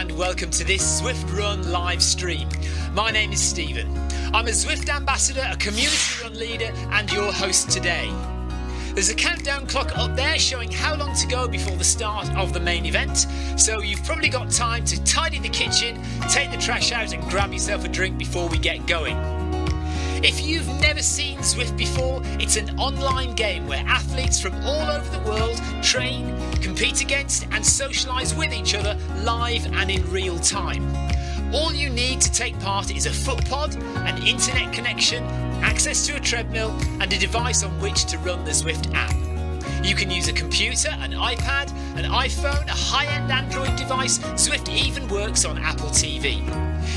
and welcome to this Zwift Run live stream. My name is Stephen. I'm a Zwift ambassador, a community run leader and your host today. There's a countdown clock up there showing how long to go before the start of the main event, so you've probably got time to tidy the kitchen, take the trash out and grab yourself a drink before we get going. If you've never seen Zwift before, it's an online game where athletes from all over the world train, compete against and socialise with each other live and in real time. All you need to take part is a foot pod, an internet connection, access to a treadmill and a device on which to run the Zwift app. You can use a computer, an iPad, an iPhone, a high-end Android device. Zwift even works on Apple TV.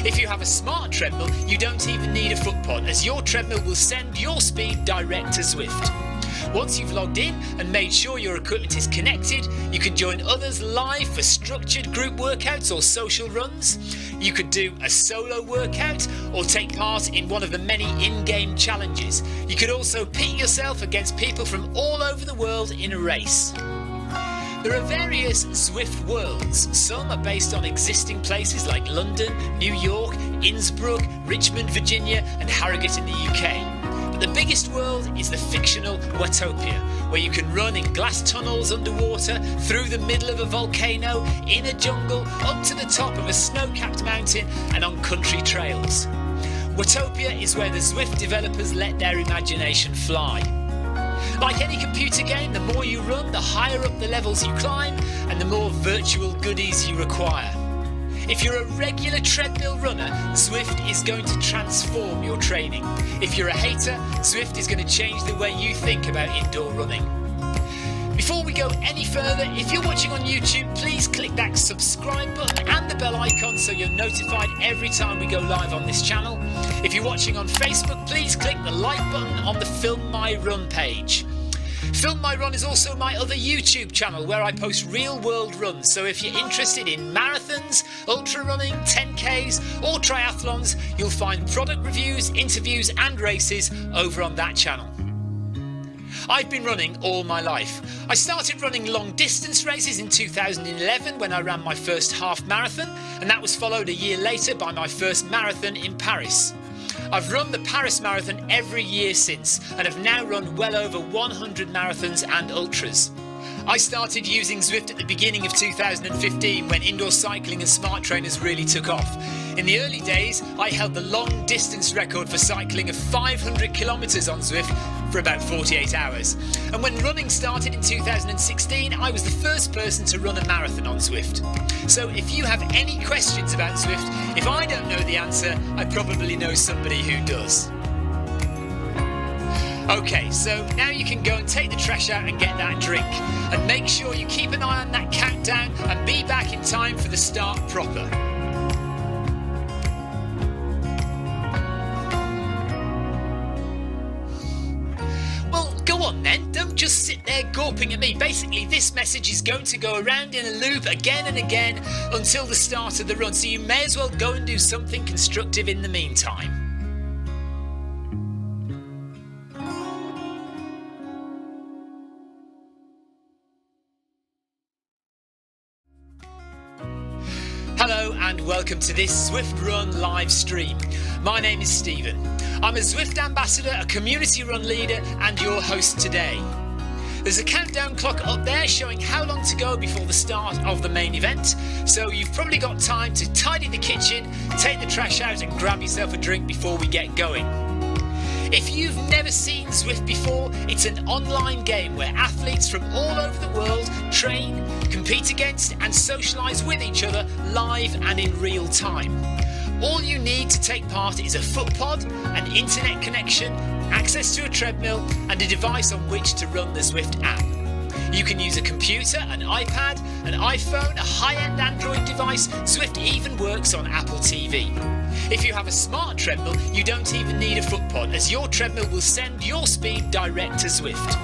If you have a smart treadmill, you don't even need a foot pod, as your treadmill will send your speed direct to Zwift. Once you've logged in and made sure your equipment is connected, you can join others live for structured group workouts or social runs. You could do a solo workout or take part in one of the many in-game challenges. You could also pit yourself against people from all over the world in a race. There are various Zwift worlds. Some are based on existing places like London, New York, Innsbruck, Richmond, Virginia and Harrogate in the UK. But the biggest world is the fictional Watopia, where you can run in glass tunnels underwater, through the middle of a volcano, in a jungle, up to the top of a snow-capped mountain and on country trails. Watopia is where the Zwift developers let their imagination fly. Like any computer game, the more you run, the higher up the levels you climb and the more virtual goodies you require. If you're a regular treadmill runner, Zwift is going to transform your training. If you're a hater, Zwift is going to change the way you think about indoor running. Before we go any further, if you're watching on YouTube, please click that subscribe button and the bell icon so you're notified every time we go live on this channel. If you're watching on Facebook, please click the like button on the Film My Run page. Film My Run is also my other YouTube channel where I post real world runs, so if you're interested in marathons, ultra running, 10Ks or triathlons, you'll find product reviews, interviews and races over on that channel. I've been running all my life. I started running long distance races in 2011 when I ran my first half marathon, and that was followed a year later by my first marathon in Paris. I've run the Paris Marathon every year since and have now run well over 100 marathons and ultras. I started using Zwift at the beginning of 2015 when indoor cycling and smart trainers really took off. In the early days, I held the long distance record for cycling of 500 kilometres on Zwift for about 48 hours. And when running started in 2016, I was the first person to run a marathon on Zwift. So if you have any questions about Zwift, if I don't know the answer, I probably know somebody who does. Okay, so now you can go and take the trash out and get that drink. And make sure you keep an eye on that countdown and be back in time for the start proper. Well, go on then, don't just sit there gawping at me. Basically, this message is going to go around in a loop again and again until the start of the run, so you may as well go and do something constructive in the meantime. Hello and welcome to this Zwift Run live stream. My name is Stephen. I'm a Zwift ambassador, a community run leader and your host today. There's a countdown clock up there showing how long to go before the start of the main event, so you've probably got time to tidy the kitchen, take the trash out and grab yourself a drink before we get going. If you've never seen Zwift before, it's an online game where athletes from all over the world train, compete against and socialise with each other live and in real time. All you need to take part is a foot pod, an internet connection, access to a treadmill and a device on which to run the Zwift app. You can use a computer, an iPad, an iPhone, a high-end Android device. Zwift even works on Apple TV. If you have a smart treadmill, you don't even need a foot pod, as your treadmill will send your speed direct to Zwift.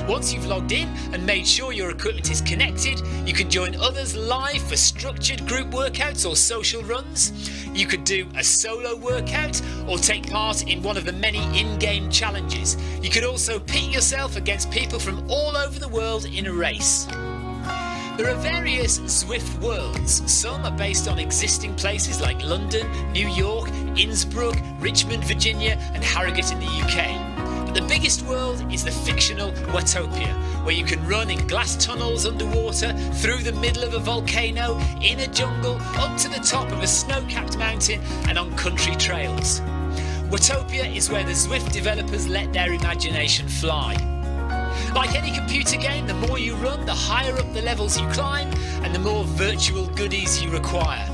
Once you've logged in and made sure your equipment is connected, you can join others live for structured group workouts or social runs. You could do a solo workout or take part in one of the many in-game challenges. You could also pit yourself against people from all over the world in a race. There are various Zwift worlds. Some are based on existing places like London, New York, Innsbruck, Richmond, Virginia and Harrogate in the UK. But the biggest world is the fictional Watopia, where you can run in glass tunnels underwater, through the middle of a volcano, in a jungle, up to the top of a snow-capped mountain and on country trails. Watopia is where the Zwift developers let their imagination fly. Like any computer game, the more you run, the higher up the levels you climb and the more virtual goodies you require.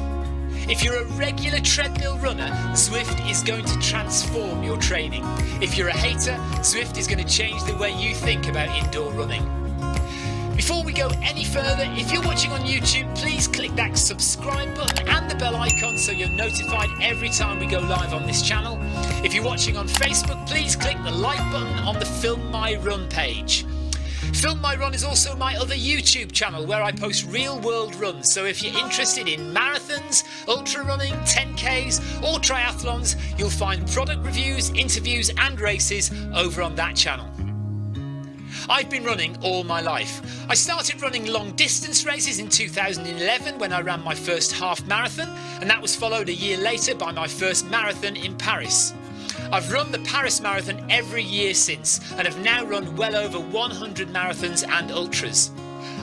If you're a regular treadmill runner, Zwift is going to transform your training. If you're a hater, Zwift is going to change the way you think about indoor running. Before we go any further, if you're watching on YouTube, please click that subscribe button and the bell icon so you're notified every time we go live on this channel. If you're watching on Facebook, please click the like button on the Film My Run page. Film My Run is also my other YouTube channel where I post real world runs, so if you're interested in marathons, ultra running, 10Ks or triathlons, you'll find product reviews, interviews and races over on that channel. I've been running all my life. I started running long distance races in 2011 when I ran my first half marathon, and that was followed a year later by my first marathon in Paris. I've run the Paris Marathon every year since and have now run well over 100 marathons and ultras.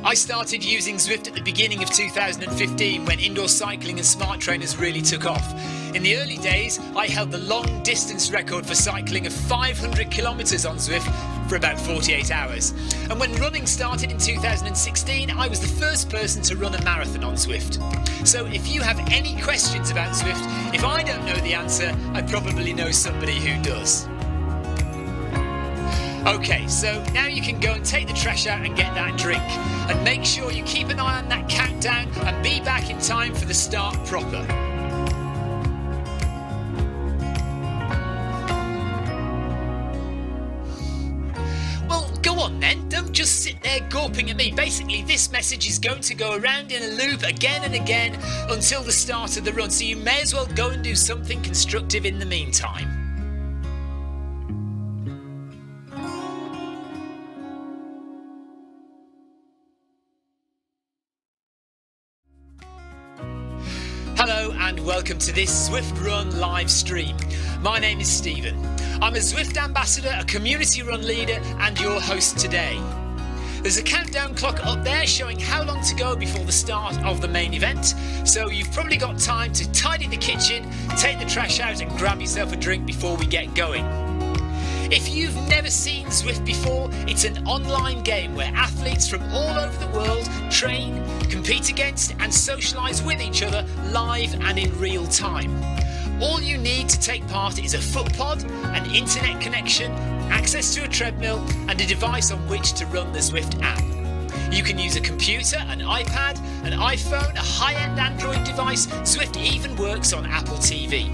I started using Zwift at the beginning of 2015 when indoor cycling and smart trainers really took off. In the early days, I held the long distance record for cycling of 500 kilometres on Zwift for about 48 hours. And when running started in 2016, I was the first person to run a marathon on Zwift. So if you have any questions about Zwift, if I don't know the answer, I probably know somebody who does. Okay, so now you can go and take the trash out and get that drink. And make sure you keep an eye on that countdown and be back in time for the start proper. Well, go on then, don't just sit there gawping at me. Basically, this message is going to go around in a loop again and again until the start of the run, so you may as well go and do something constructive in the meantime. Hello and welcome to this Zwift Run live stream. My name is Stephen. I'm a Zwift ambassador, a community run leader and your host today. There's a countdown clock up there showing how long to go before the start of the main event, so you've probably got time to tidy the kitchen, take the trash out and grab yourself a drink before we get going. If you've never seen Zwift before, it's an online game where athletes from all over the world train, compete against and socialise with each other live and in real time. All you need to take part is a foot pod, an internet connection, access to a treadmill and a device on which to run the Zwift app. You can use a computer, an iPad, an iPhone, a high-end Android device. Zwift even works on Apple TV.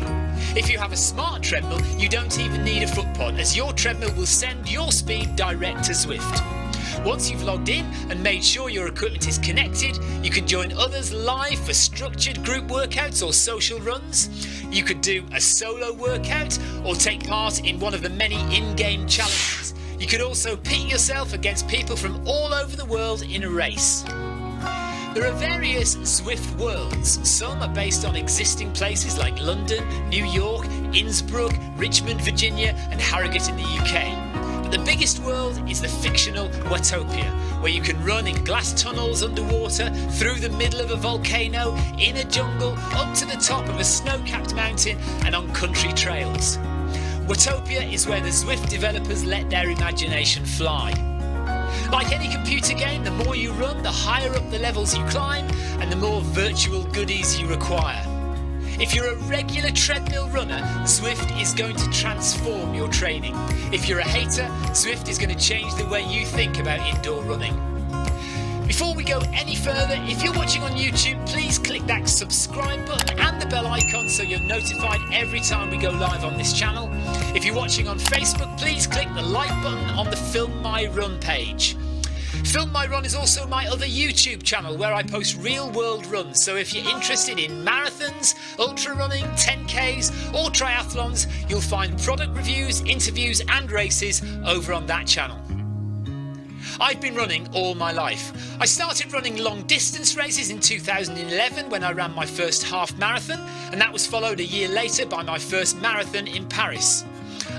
If you have a smart treadmill, you don't even need a foot pod, as your treadmill will send your speed direct to Zwift. Once you've logged in and made sure your equipment is connected, you can join others live for structured group workouts or social runs. You could do a solo workout or take part in one of the many in-game challenges. You could also pit yourself against people from all over the world in a race. There are various Zwift worlds. Some are based on existing places like London, New York, Innsbruck, Richmond, Virginia and Harrogate in the UK. But the biggest world is the fictional Watopia, where you can run in glass tunnels underwater, through the middle of a volcano, in a jungle, up to the top of a snow-capped mountain and on country trails. Watopia is where the Zwift developers let their imagination fly. Like any computer game, the more you run, the higher up the levels you climb and the more virtual goodies you require. If you're a regular treadmill runner, Zwift is going to transform your training. If you're a hater, Zwift is going to change the way you think about indoor running. Before we go any further, if you're watching on YouTube, please click that subscribe button and the bell icon so you're notified every time we go live on this channel. If you're watching on Facebook, please click the like button on the Film My Run page. Film My Run is also my other YouTube channel where I post real world runs, so if you're interested in marathons, ultra running, 10Ks or triathlons, you'll find product reviews, interviews and races over on that channel. I've been running all my life. I started running long distance races in 2011 when I ran my first half marathon, and that was followed a year later by my first marathon in Paris.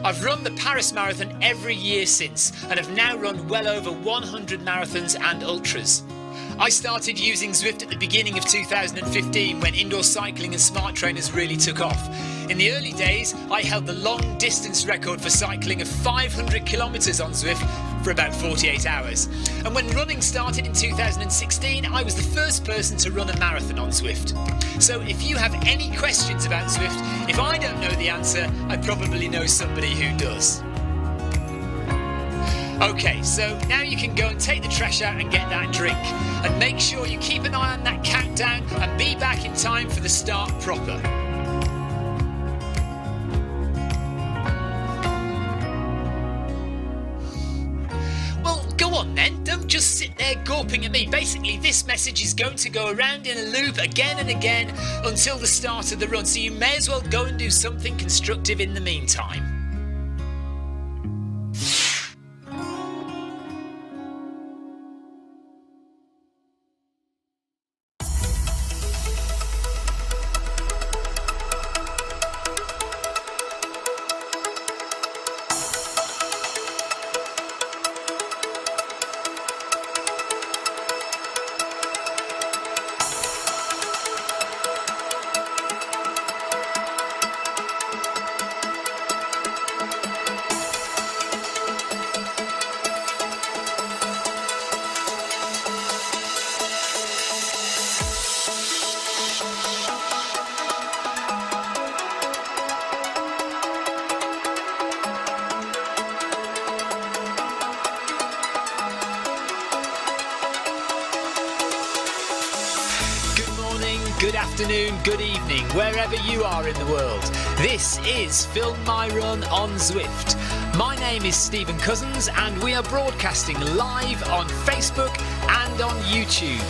I've run the Paris Marathon every year since and have now run well over 100 marathons and ultras. I started using Zwift at the beginning of 2015 when indoor cycling and smart trainers really took off. In the early days, I held the long distance record for cycling of 500 kilometres on Zwift for about 48 hours. And when running started in 2016, I was the first person to run a marathon on Zwift. So if you have any questions about Zwift, if I don't know the answer, I probably know somebody who does. Okay, so now you can go and take the trash out and get that drink. And make sure you keep an eye on that countdown and be back in time for the start proper. Well, go on then, don't just sit there gawping at me. Basically, this message is going to go around in a loop again and again until the start of the run, so you may as well go and do something constructive in the meantime. Good afternoon, good evening, wherever you are in the world. This is Film My Run on Zwift. My name is Stephen Cousins and we are broadcasting live on Facebook and on YouTube.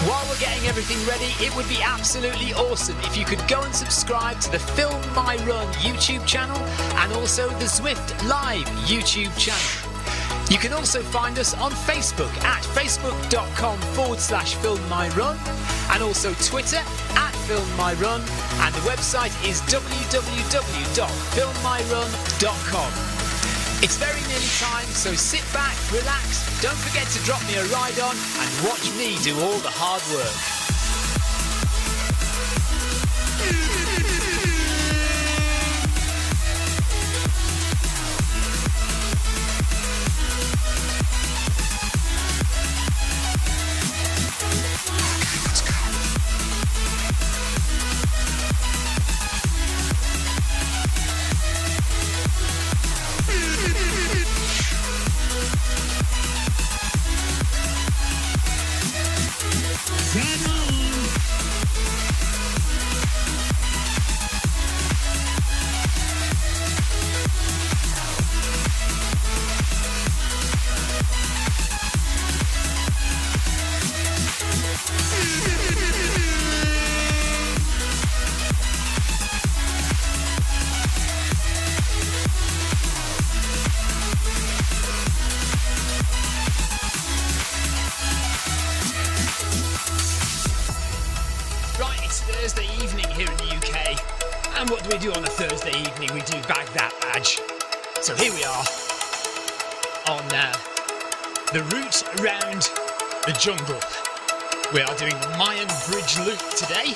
While we're getting everything ready, it would be absolutely awesome if you could go and subscribe to the Film My Run YouTube channel and also the Zwift Live YouTube channel. You can also find us on Facebook at facebook.com/filmmyrun and also Twitter at filmmyrun, and the website is www.filmmyrun.com. It's very nearly time, so sit back, relax, don't forget to drop me a ride on and watch me do all the hard work. Thursday evening here in the UK, and what do we do on a Thursday evening? We do bag that badge. So here we are on the route around the jungle. We are doing the Mayan bridge loop today,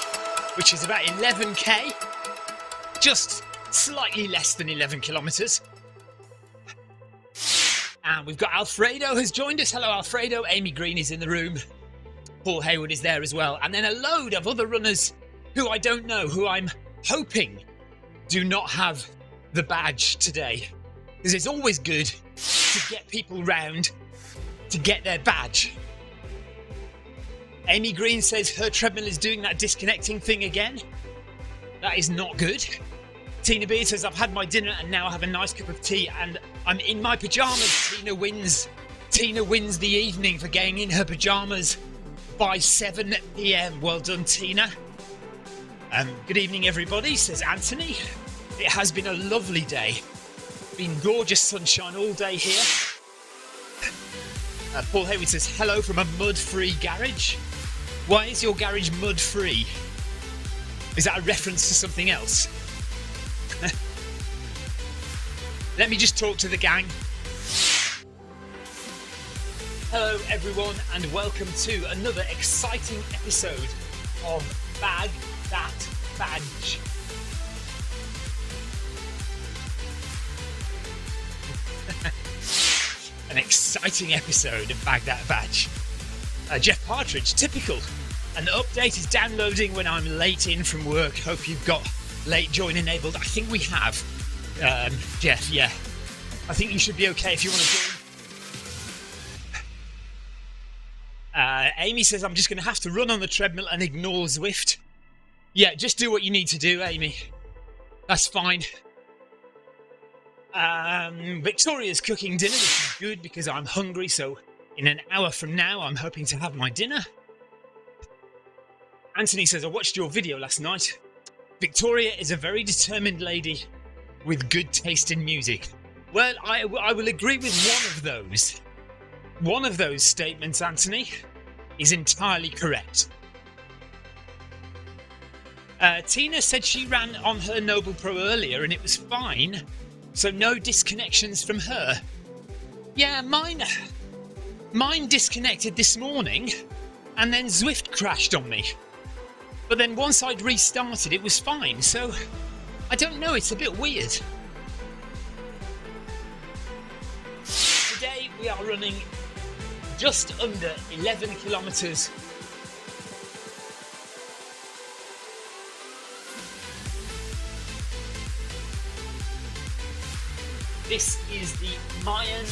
which is about 11k, just slightly less than 11 kilometres. And we've got Alfredo has joined us. Hello Alfredo. Amy Green is in the room. Paul Hayward is there as well. And then a load of other runners who I don't know, who I'm hoping do not have the badge today. Because it's always good to get people round to get their badge. Amy Green says her treadmill is doing that disconnecting thing again. That is not good. Tina B says, I've had my dinner and now I have a nice cup of tea and I'm in my pyjamas. Tina wins the evening for getting in her pyjamas by 7 p.m. Well done, Tina. Good evening, everybody, says Anthony. It has been a lovely day. Been gorgeous sunshine all day here. Paul Hayward says, hello from a mud-free garage. Why is your garage mud-free? Is that a reference to something else? Let me just talk to the gang. Hello everyone and welcome to another exciting episode of Bag That Badge. An exciting episode of Bag That Badge. Jeff Partridge, typical. An update is downloading when I'm late in from work. Hope you've got late join enabled. I think we have. Jeff, yeah. I think you should be okay if you want to join. Amy says, I'm just going to have to run on the treadmill and ignore Zwift. Yeah, just do what you need to do, Amy. That's fine. Victoria's cooking dinner, which is good because I'm hungry, so in an hour from now I'm hoping to have my dinner. Anthony says, I watched your video last night. Victoria is a very determined lady with good taste in music. Well, I will agree with one of those. One of those statements, Anthony, is entirely correct. Tina said she ran on her Noble Pro earlier and it was fine, so no disconnections from her. Yeah, mine disconnected this morning and then Zwift crashed on me. But then once I'd restarted, it was fine, so I don't know, it's a bit weird. Today we are running just under 11 kilometres. This is the Mayan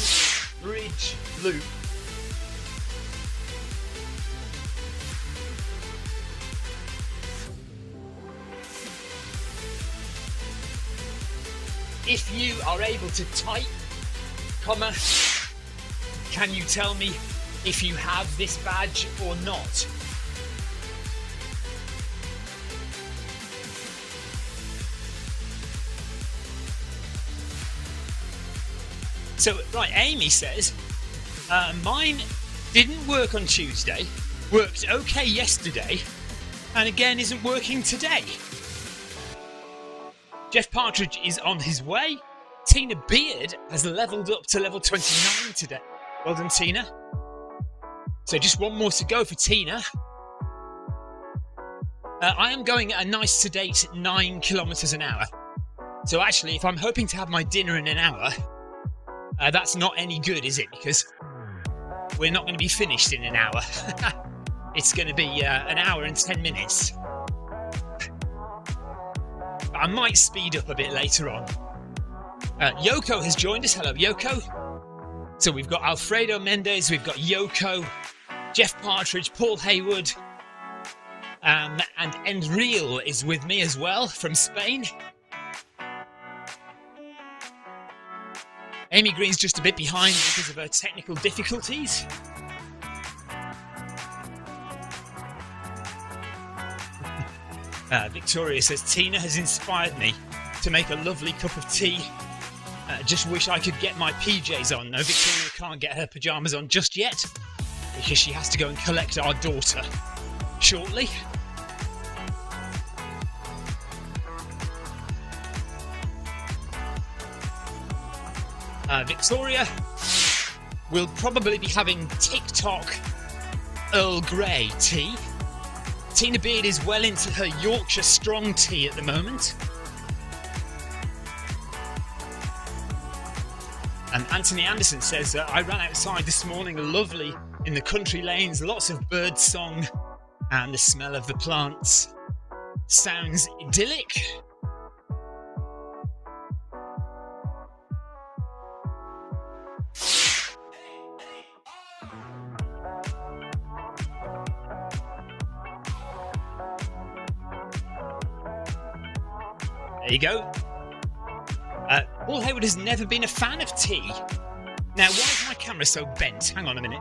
Bridge Loop. If you are able to type, comma, can you tell me if you have this badge or not? So, right, Amy says, mine didn't work on Tuesday, worked okay yesterday, and again isn't working today. Jeff Partridge is on his way. Tina Beard has leveled up to level 29 today. Well done, Tina. So just one more to go for Tina. I am going at a nice sedate 9 kilometres an hour. So actually, if I'm hoping to have my dinner in an hour, that's not any good, is it? Because we're not going to be finished in an hour. It's going to be an hour and 10 minutes. I might speed up a bit later on. Yoko has joined us. Hello, Yoko. So we've got Alfredo Mendez, we've got Yoko, Jeff Partridge, Paul Hayward, and Enreal is with me as well from Spain. Amy Green's just a bit behind because of her technical difficulties. Victoria says, Tina has inspired me to make a lovely cup of tea. Just wish I could get my PJs on. No, Victoria can't get her pyjamas on just yet because she has to go and collect our daughter shortly. Victoria will probably be having TikTok Earl Grey tea. Tina Beard is well into her Yorkshire strong tea at the moment. And Anthony Anderson says, I ran outside this morning, lovely in the country lanes, lots of bird song and the smell of the plants. Sounds idyllic. There you go. Paul Hayward has never been a fan of tea. Now, why is my camera so bent? Hang on a minute.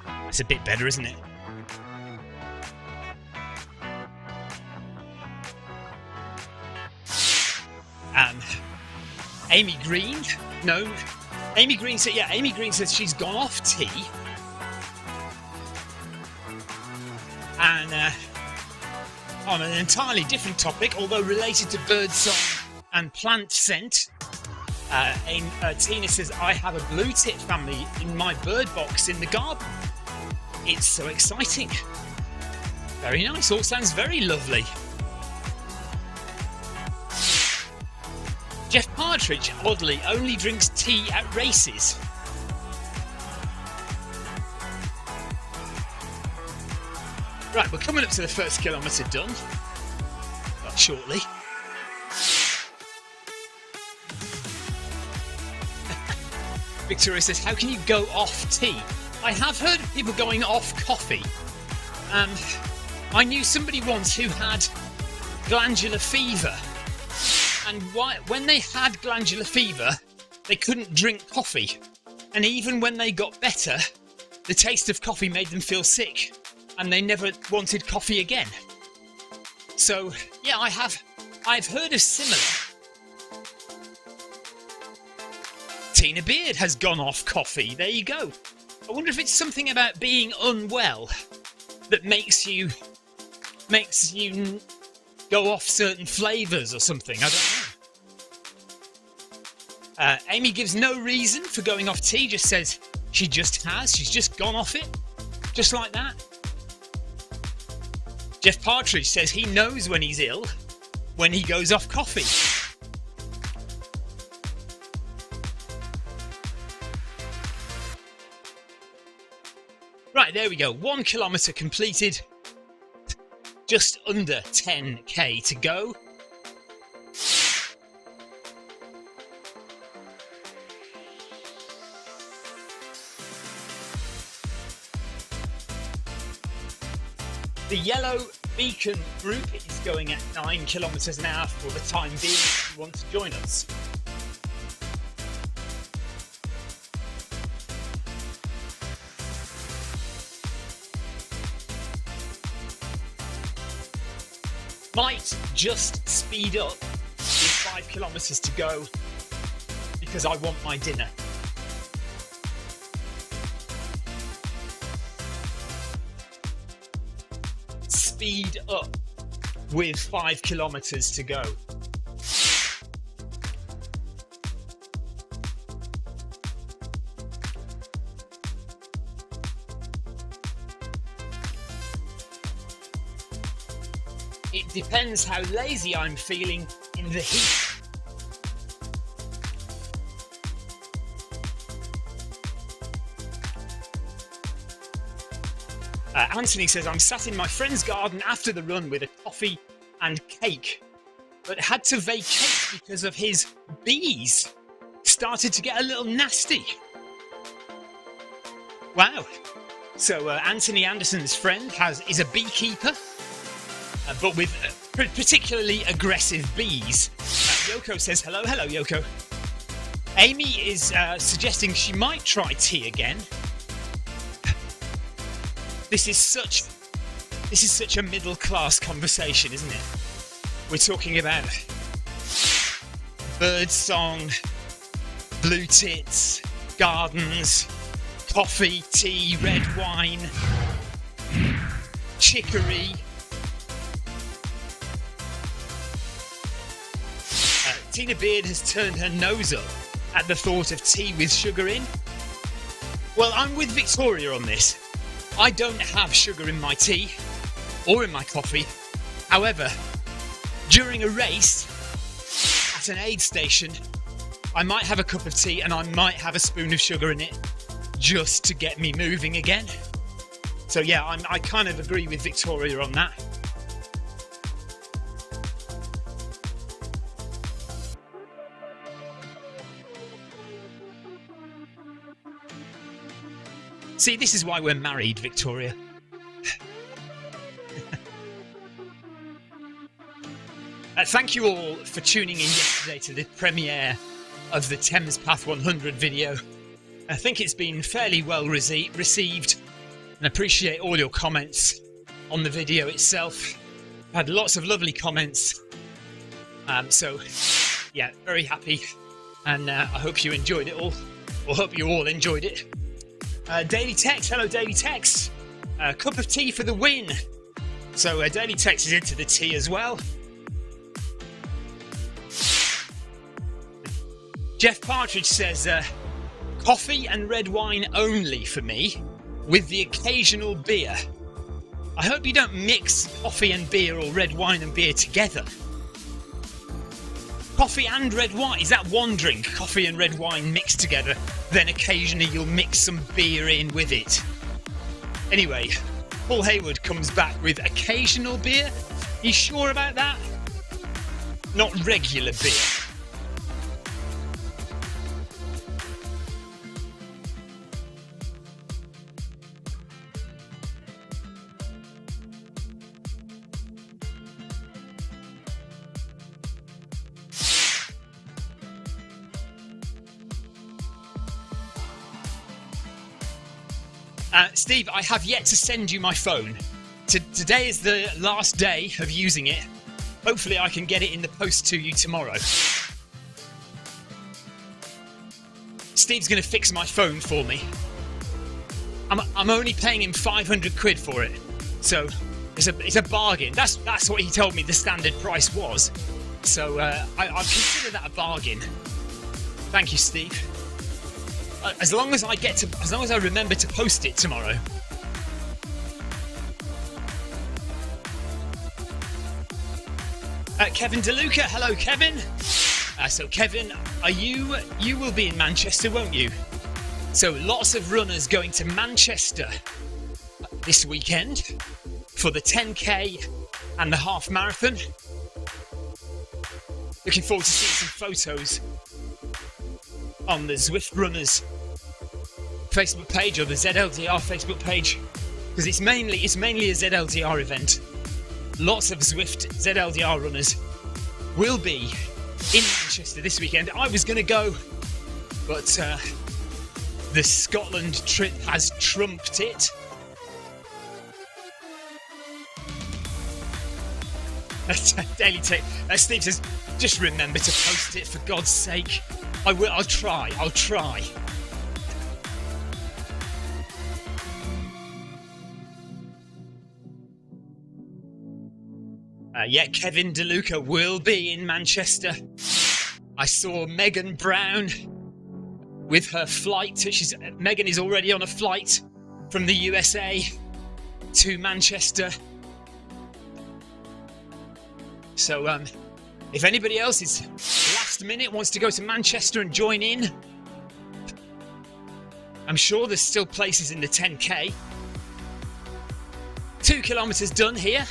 That's a bit better, isn't it? Amy Green? No. Amy Green said, yeah, Amy Green says she's gone off tea. And on an entirely different topic, although related to birdsong and plant scent, Tina says, I have a blue tit family in my bird box in the garden. It's so exciting. Very nice, all sounds very lovely. Jeff Partridge, oddly, only drinks tea at races. Right, we're coming up to the first kilometre done. Not shortly. Victoria says, how can you go off tea? I have heard of people going off coffee. I knew somebody once who had glandular fever. And when they had glandular fever, they couldn't drink coffee. And even when they got better, the taste of coffee made them feel sick. And they never wanted coffee again. So, yeah, I've heard of similar. Tina Beard has gone off coffee. There you go. I wonder if it's something about being unwell that makes you go off certain flavours or something. I don't know. Amy gives no reason for going off tea, just says she just has. She's just gone off it. Just like that. Jeff Partridge says he knows when he's ill, when he goes off coffee. Right, there we go. 1 kilometre completed. Just under 10k to go. The yellow beacon group is going at 9 kilometres an hour for the time being if you want to join us. Might just speed up with 5 kilometres to go because I want my dinner. Speed up with 5 kilometres to go. It depends how lazy I'm feeling in the heat. Anthony says, I'm sat in my friend's garden after the run with a coffee and cake, but had to vacate because of his bees. Started to get a little nasty. Wow. So Anthony Anderson's friend is a beekeeper, but with particularly aggressive bees. Yoko says, hello, Yoko. Amy is suggesting she might try tea again. This is such a middle class conversation, isn't it? We're talking about bird song, blue tits, gardens, coffee, tea, red wine, chicory. Tina Beard has turned her nose up at the thought of tea with sugar in. Well, I'm with Victoria on this. I don't have sugar in my tea or in my coffee. However, during a race at an aid station, I might have a cup of tea and I might have a spoon of sugar in it just to get me moving again. So yeah, I kind of agree with Victoria on that. See, this is why we're married, Victoria. Thank you all for tuning in yesterday to the premiere of the Thames Path 100 video. I think it's been fairly well received and appreciate all your comments on the video itself. I've had lots of lovely comments. So, yeah, very happy and I hope you enjoyed it all, or hope you all enjoyed it. Daily Text, hello Daily Text. Cup of tea for the win. So Daily Text is into the tea as well. Jeff Partridge says, coffee and red wine only for me, with the occasional beer. I hope you don't mix coffee and beer or red wine and beer together. Coffee and red wine, is that one drink? Coffee and red wine mixed together, then occasionally you'll mix some beer in with it. Anyway, Paul Hayward comes back with occasional beer. You sure about that? Not regular beer. Steve, I have yet to send you my phone. Today is the last day of using it. Hopefully I can get it in the post to you tomorrow. Steve's going to fix my phone for me. I'm only paying him 500 quid for it. So it's a bargain. That's what he told me the standard price was. So I consider that a bargain. Thank you, Steve. As long as I remember to post it tomorrow. Kevin DeLuca, hello Kevin. So Kevin, you will be in Manchester, won't you? So lots of runners going to Manchester this weekend for the 10k and the half marathon. Looking forward to seeing some photos on the Zwift Runners Facebook page or the ZLDR Facebook page, because it's mainly a ZLDR event. Lots of Zwift ZLDR runners will be in Manchester this weekend. I was going to go, but the Scotland trip has trumped it. Daily Tech. Steve says, just remember to post it for God's sake. I will. I'll try. Yeah, Kevin DeLuca will be in Manchester. I saw Megan Brown with her flight. Megan is already on a flight from the USA to Manchester. So, if anybody else is last minute wants to go to Manchester and join in, I'm sure there's still places in the 10k. 2 kilometers done here.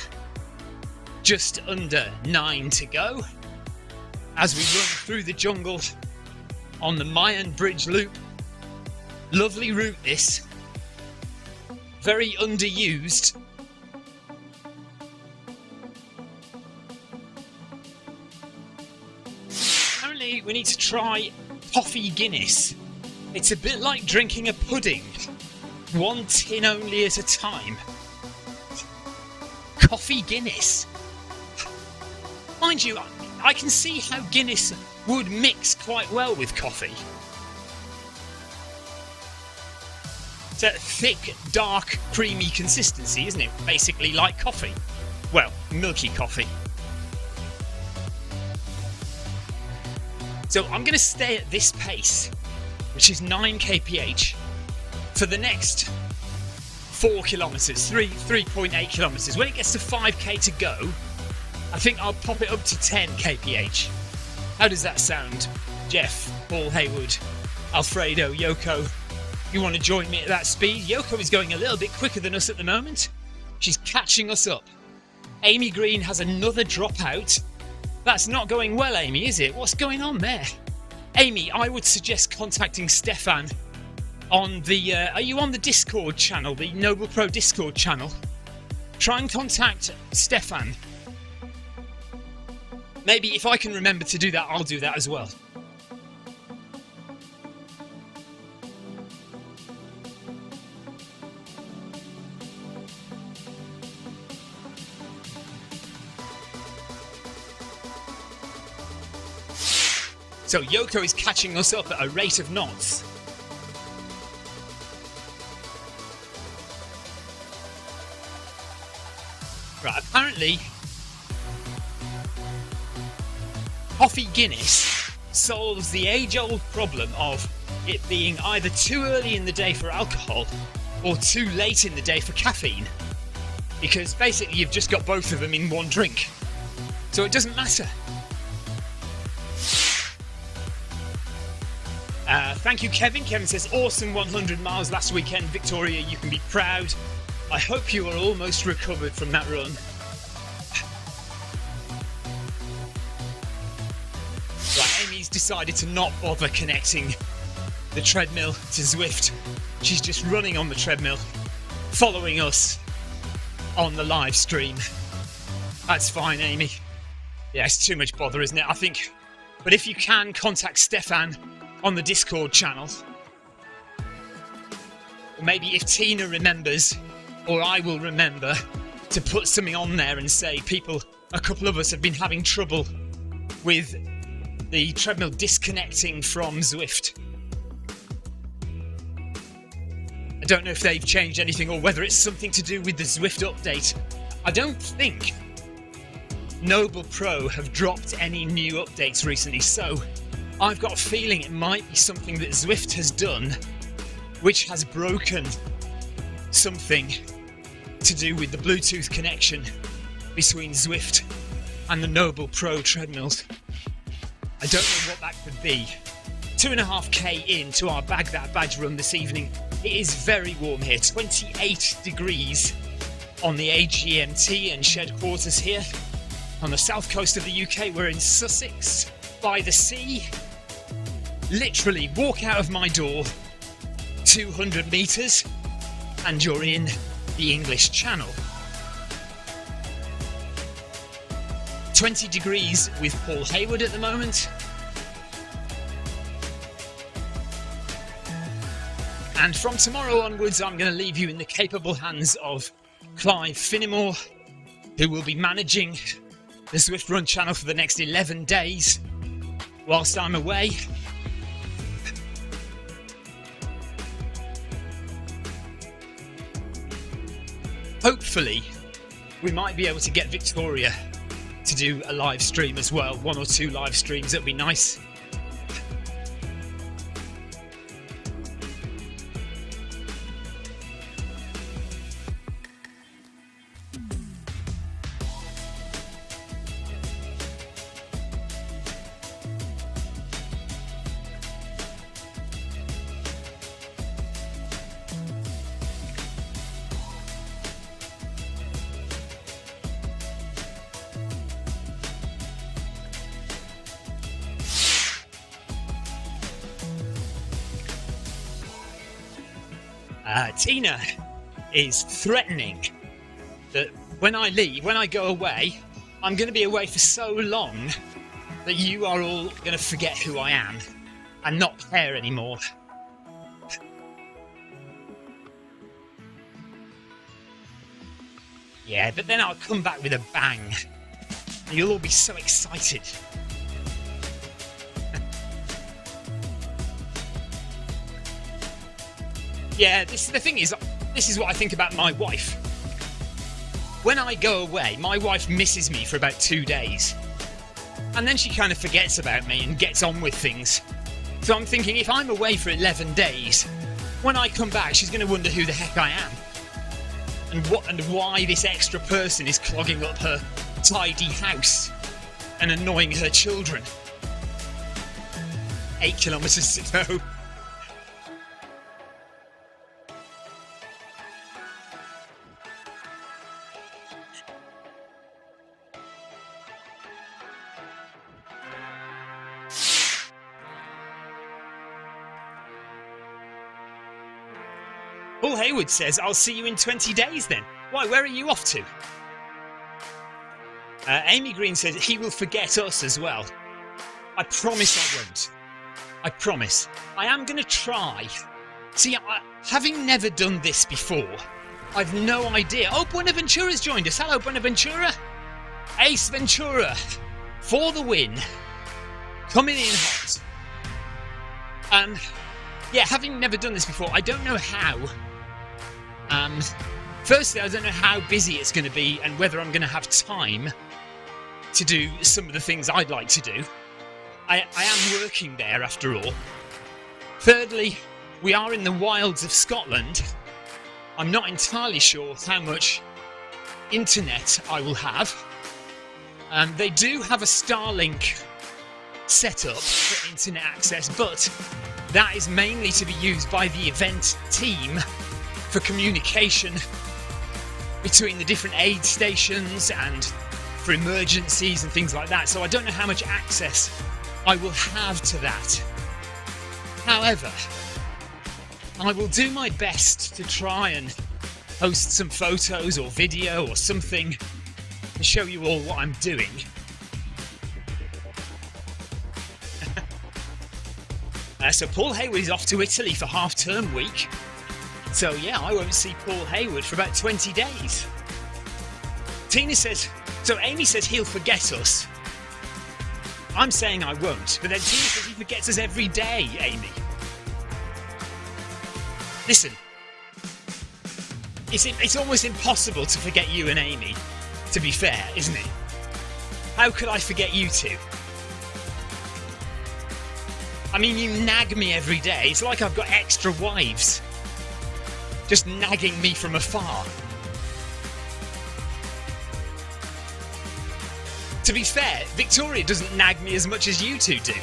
Just under 9 to go as we run through the jungle on the Mayan bridge loop. Lovely route this. Very underused. Apparently we need to try Coffee Guinness. It's a bit like drinking a pudding. One tin only at a time. Coffee Guinness. Mind you, I can see how Guinness would mix quite well with coffee. It's a thick, dark, creamy consistency, isn't it? Basically like coffee. Well, milky coffee. So I'm going to stay at this pace, which is 9 kph, for the next 4 kilometres, 3.8 kilometres. When it gets to 5k to go, I think I'll pop it up to 10 kph. How does that sound? Jeff, Paul Hayward, Alfredo, Yoko, you want to join me at that speed? Yoko is going a little bit quicker than us at the moment. She's catching us up. Amy Green has another dropout. That's not going well, Amy, is it? What's going on there? Amy, I would suggest contacting Stefan on the... are you on the Discord channel, the Noble Pro Discord channel? Try and contact Stefan. Maybe if I can remember to do that, I'll do that as well. So Yoko is catching us up at a rate of knots. Right, apparently Coffee Guinness solves the age-old problem of it being either too early in the day for alcohol or too late in the day for caffeine. Because basically you've just got both of them in one drink. So it doesn't matter. Thank you, Kevin. Kevin says, awesome 100 miles last weekend. Victoria, you can be proud. I hope you are almost recovered from that run. Right, Amy's decided to not bother connecting the treadmill to Zwift. She's just running on the treadmill, following us on the live stream. That's fine, Amy. Yeah, it's too much bother, isn't it? I think. But if you can, contact Stefan on the Discord channel. Or maybe if Tina remembers, or I will remember, to put something on there and say, a couple of us have been having trouble with the treadmill disconnecting from Zwift. I don't know if they've changed anything or whether it's something to do with the Zwift update. I don't think Noble Pro have dropped any new updates recently, so I've got a feeling it might be something that Zwift has done which has broken something to do with the Bluetooth connection between Zwift and the Noble Pro treadmills. I don't know what that could be. 2.5k into our Bag That Badge run this evening. It is very warm here, 28 degrees on the AGMT and shed quarters here. On the south coast of the UK, we're in Sussex, by the sea. Literally, walk out of my door, 200 metres, and you're in the English Channel. 20 degrees with Paul Hayward at the moment. And from tomorrow onwards, I'm going to leave you in the capable hands of Clive Finnemore, who will be managing the Zwift Run channel for the next 11 days whilst I'm away. Hopefully, we might be able to get Victoria to do a live stream as well. 1 or 2 live streams, that'd be nice. Tina is threatening that when I go away, I'm going to be away for so long that you are all going to forget who I am and not care anymore. Yeah, but then I'll come back with a bang and you'll all be so excited. Yeah, the thing is, this is what I think about my wife. When I go away, my wife misses me for about 2 days. And then she kind of forgets about me and gets on with things. So I'm thinking, if I'm away for 11 days, when I come back, she's going to wonder who the heck I am. And why this extra person is clogging up her tidy house and annoying her children. 8 kilometres to go. Paul Hayward says, I'll see you in 20 days then. Why, where are you off to? Amy Green says, he will forget us as well. I promise I won't. I promise. I am going to try. See, having never done this before, I've no idea. Oh, Buenaventura's joined us. Hello, Buenaventura. Ace Ventura for the win. coming in hot. Yeah, having never done this before, I don't know how. Firstly, I don't know how busy it's going to be and whether I'm going to have time to do some of the things I'd like to do. I am working there after all. Thirdly, we are in the wilds of Scotland. I'm not entirely sure how much internet I will have. They do have a Starlink set up for internet access, but that is mainly to be used by the event team for communication between the different aid stations and for emergencies and things like that. So I don't know how much access I will have to that. However, I will do my best to try and post some photos or video or something to show you all what I'm doing. So Paul Hayward is off to Italy for half-term week. So yeah, I won't see Paul Hayward for about 20 days. Tina says, so Amy says he'll forget us. I'm saying I won't, but then Tina says he forgets us every day, Amy. Listen, it's almost impossible to forget you and Amy, to be fair, isn't it? How could I forget you two? I mean, you nag me every day. It's like I've got extra wives just nagging me from afar. To be fair, Victoria doesn't nag me as much as you two do.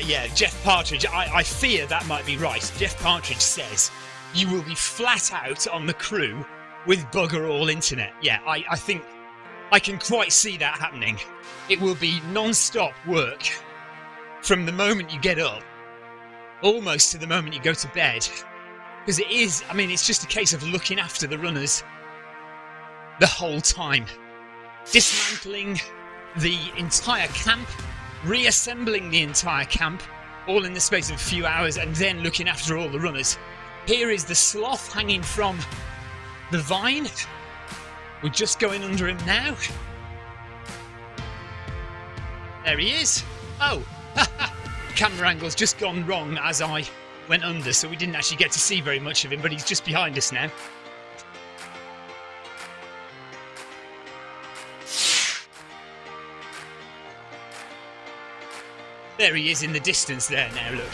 Yeah, Jeff Partridge, I fear that might be right. Jeff Partridge says, you will be flat out on the crew with bugger all internet. Yeah, I think I can quite see that happening. It will be non-stop work from the moment you get up, almost to the moment you go to bed. Because it is, I mean, it's just a case of looking after the runners the whole time. Dismantling the entire camp, reassembling the entire camp, all in the space of a few hours, and then looking after all the runners. Here is the sloth hanging from the vine. We're just going under him now. There he is. Oh, camera angle's just gone wrong as I went under, so we didn't actually get to see very much of him, but he's just behind us now. There he is in the distance there now, look.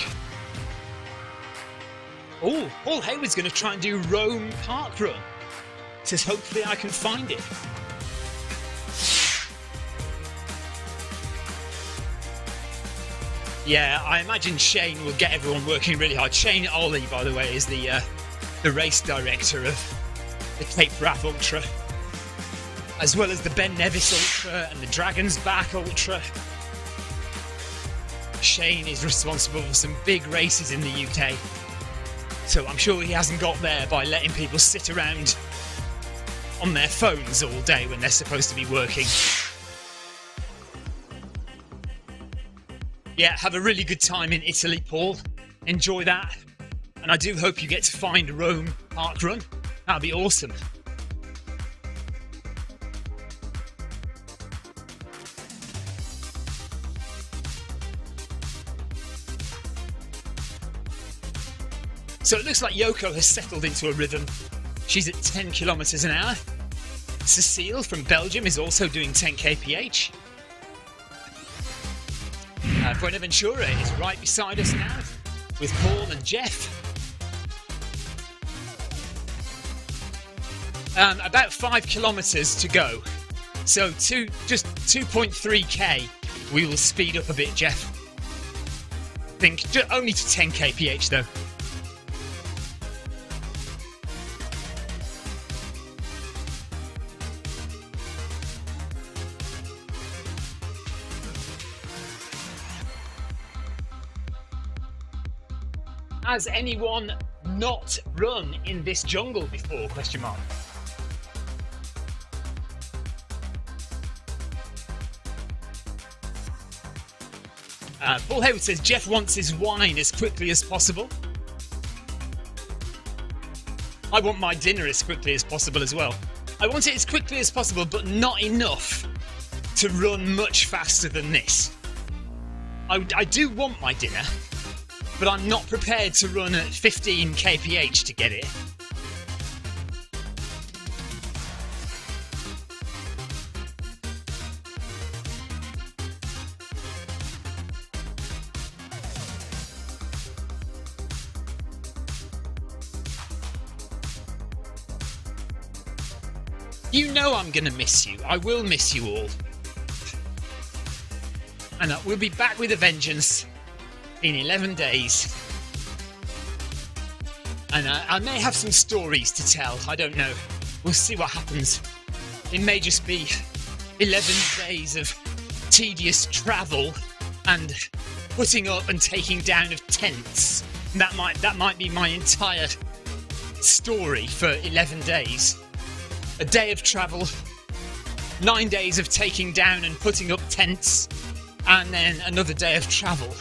Oh, Paul Hayward's going to try and do Rome Park Run. Says hopefully I can find it. Yeah, I imagine Shane will get everyone working really hard. Shane Ollie, by the way, is the race director of the Cape Wrath Ultra, as well as the Ben Nevis Ultra and the Dragon's Back Ultra. Shane is responsible for some big races in the UK, so I'm sure he hasn't got there by letting people sit around on their phones all day when they're supposed to be working. Yeah, have a really good time in Italy, Paul. Enjoy that. And I do hope you get to find Rome Park Run. That'd be awesome. So it looks like Yoko has settled into a rhythm. She's at 10 kilometers an hour. Cecile from Belgium is also doing 10 kph. Buenaventura is right beside us now with Paul and Jeff. About 5 kilometers to go. So just 2.3k. We will speed up a bit, Jeff. I think only to 10 kph though. Has anyone not run in this jungle before? Question mark. Paul Hayward says Jeff wants his wine as quickly as possible. I want my dinner as quickly as possible as well. I want it as quickly as possible, but not enough to run much faster than this. I do want my dinner, but I'm not prepared to run at 15 kph to get it. You know I'm going to miss you. I will miss you all. And we'll be back with a vengeance in 11 days. And I may have some stories to tell. I don't know. We'll see what happens. It may just be 11 days of tedious travel and putting up and taking down of tents. That might be my entire story for 11 days. A day of travel, 9 days of taking down and putting up tents, and then another day of travel.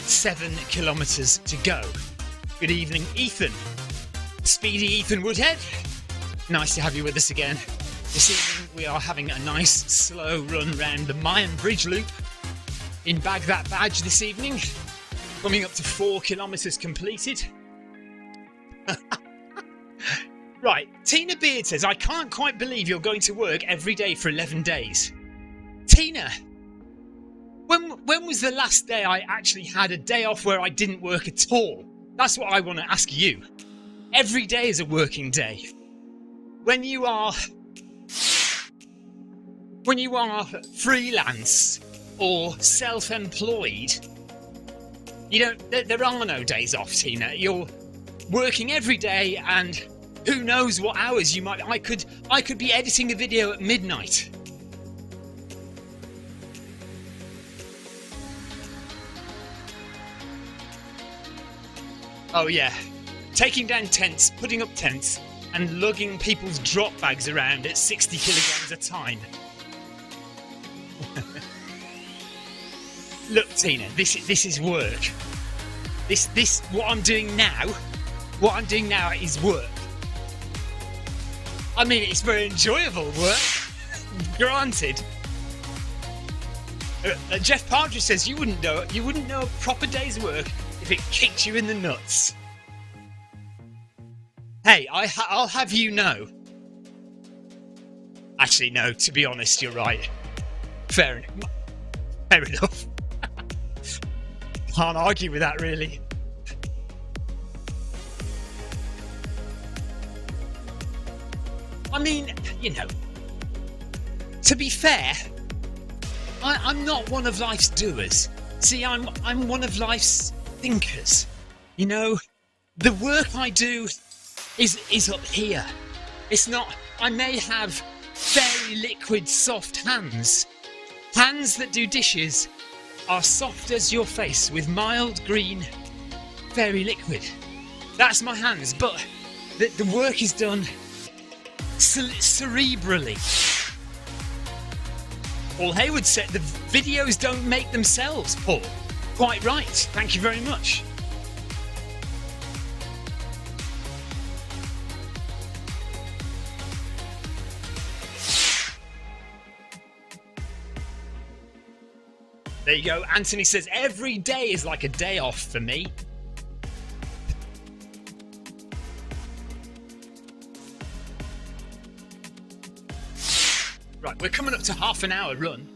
7 kilometres to go. Good evening, Ethan. Speedy Ethan Woodhead. Nice to have you with us again. This evening we are having a nice slow run round the Mayan bridge loop in Bag That Badge this evening. Coming up to 4 kilometres completed. Right, Tina Beard says, I can't quite believe you're going to work every day for 11 days. Tina, when was the last day I actually had a day off where I didn't work at all? That's what I want to ask you. Every day is a working day. When you are freelance or self-employed, there are no days off, Tina. You're working every day, and who knows what hours you might. I could be editing a video at midnight. Oh yeah, taking down tents, putting up tents, and lugging people's drop bags around at 60 kilograms a time. Look, Tina, this is work. This what I'm doing now is work. I mean, it's very enjoyable work, granted. Jeff Partridge says you wouldn't know a proper day's work if it kicked you in the nuts. Hey, I'll have you know. Actually, no. To be honest, you're right. Fair enough. Can't argue with that, really. I mean, to be fair, I'm not one of life's doers. See, I'm one of life's thinkers. The work I do is up here. It's not. I may have very liquid, soft hands. Hands that do dishes are soft as your face, with mild green, very liquid. That's my hands, but the work is done cerebrally. Paul Hayward said the videos don't make themselves, Paul. Quite right. Thank you very much. There you go. Anthony says every day is like a day off for me. Right, we're coming up to half an hour run.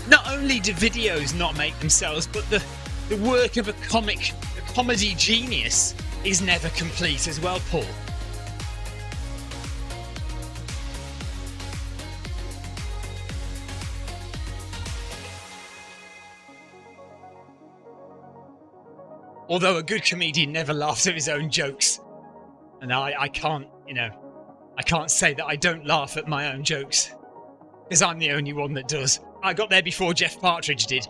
Not only do videos not make themselves, but the work of a comedy genius is never complete as well, Paul. Although a good comedian never laughs at his own jokes. And I can't, I can't say that I don't laugh at my own jokes. because I'm the only one that does. I got there before Jeff Partridge did.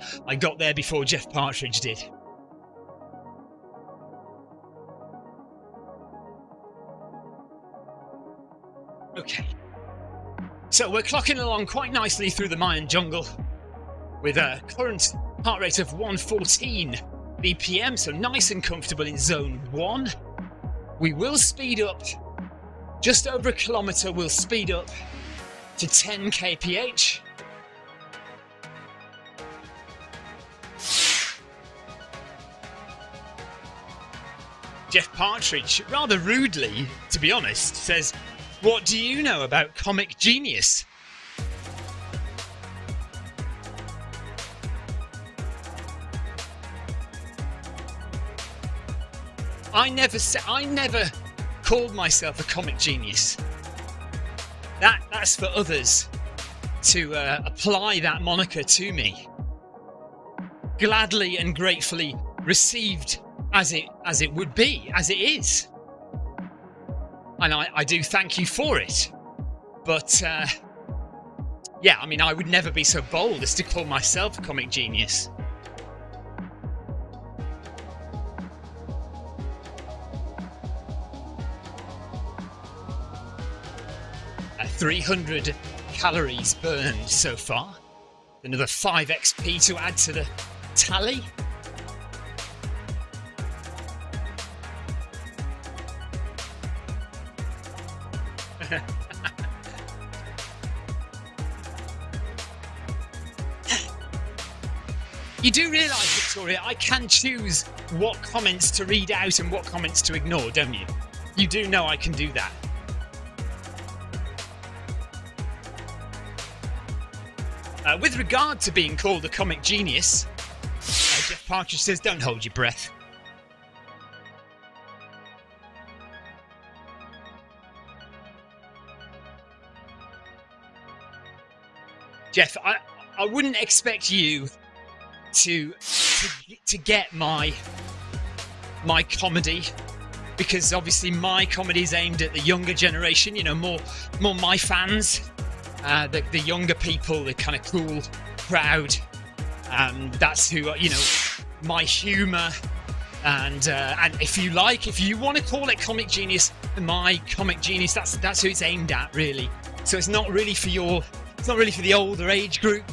Okay. So we're clocking along quite nicely through the Mayan jungle with a current heart rate of 114 BPM, so nice and comfortable in zone 1. We will speed up just over a kilometre. We'll speed up to 10 kph. Jeff Partridge, rather rudely, to be honest, says, "What do you know about comic genius?" I never called myself a comic genius. That's for others to apply that moniker to me. Gladly and gratefully received as it would be, as it is. And I do thank you for it. But yeah, I mean, I would never be so bold as to call myself a comic genius. 300 calories burned so far. Another 5 XP to add to the tally. You do realise, Victoria, I can choose what comments to read out and what comments to ignore, don't you? You do know I can do that. With regard to being called a comic genius, Jeff Partridge says, "Don't hold your breath." Jeff, I wouldn't expect you to get my comedy, because obviously my comedy is aimed at the younger generation. You know, more my fans. The younger people, the kind of cool crowd, that's who, you know, my humour, and if you want to call it comic genius, my comic genius, that's who it's aimed at, really. So it's not really for the older age group.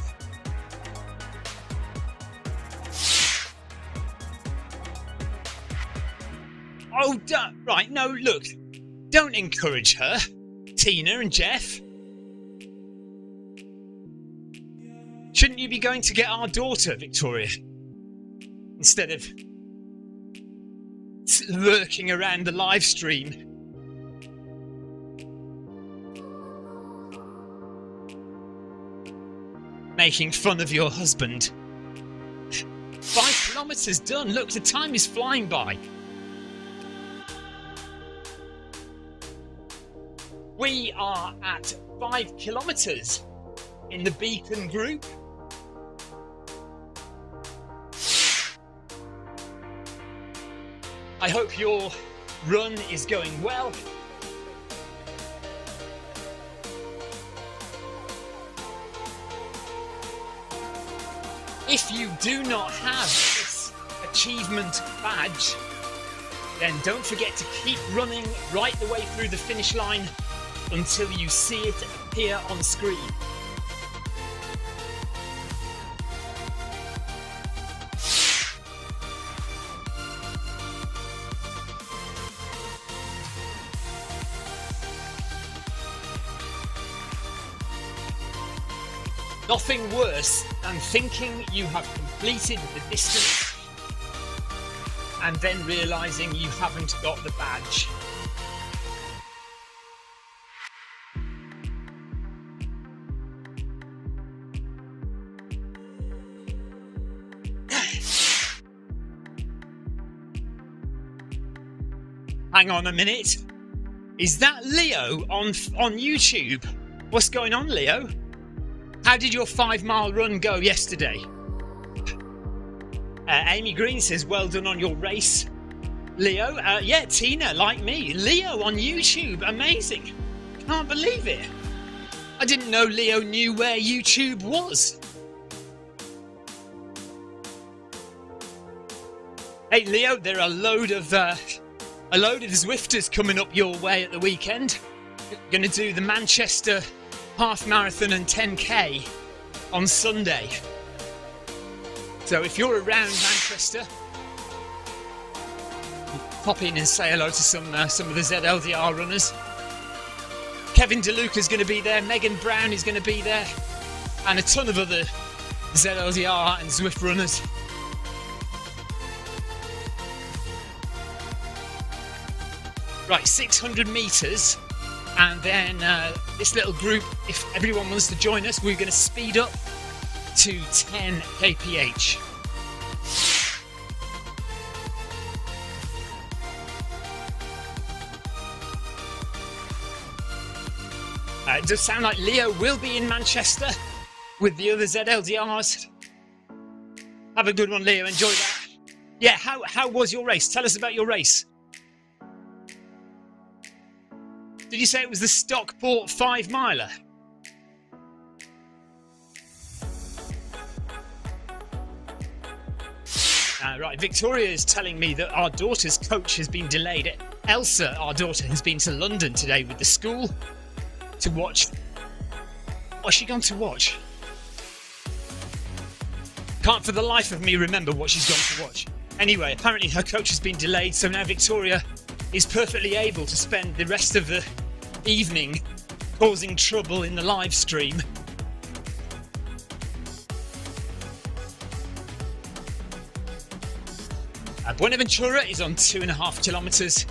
Oh, right, no, look, don't encourage her, Tina and Jeff. Shouldn't you be going to get our daughter, Victoria, instead of lurking around the live stream? Making fun of your husband. 5 kilometres done. Look, the time is flying by. We are at 5 kilometres in the Beacon group. I hope your run is going well. If you do not have this achievement badge, then don't forget to keep running right the way through the finish line until you see it appear on screen. Nothing worse than thinking you have completed the distance and then realising you haven't got the badge. Hang on a minute. Is that Leo on YouTube? What's going on, Leo? How did your 5-mile run go yesterday? Amy Green says, well done on your race. Leo, yeah, Tina, like me. Leo on YouTube, amazing. Can't believe it. I didn't know Leo knew where YouTube was. Hey Leo, there are a load of Zwifters coming up your way at the weekend. Going to do the Manchester half marathon and 10k on Sunday. So if you're around Manchester, pop in and say hello to some of the ZLDR runners. Kevin DeLuca's going to be there, Megan Brown is going to be there, and a ton of other ZLDR and Zwift runners. Right, 600 metres, and then this little group, if everyone wants to join us, we're going to speed up to 10 kph. It does sound like Leo will be in Manchester with the other ZLDRs. Have a good one, Leo. Enjoy that. Yeah, how was your race? Tell us about your race. Did you say it was the Stockport 5 miler? Right, Victoria is telling me that our daughter's coach has been delayed. Elsa, our daughter, has been to London today with the school to watch. What's she gone to watch? Can't for the life of me remember what she's gone to watch. Anyway, apparently her coach has been delayed, so now Victoria is perfectly able to spend the rest of the evening causing trouble in the live stream. Buenaventura is on 2.5 kilometres.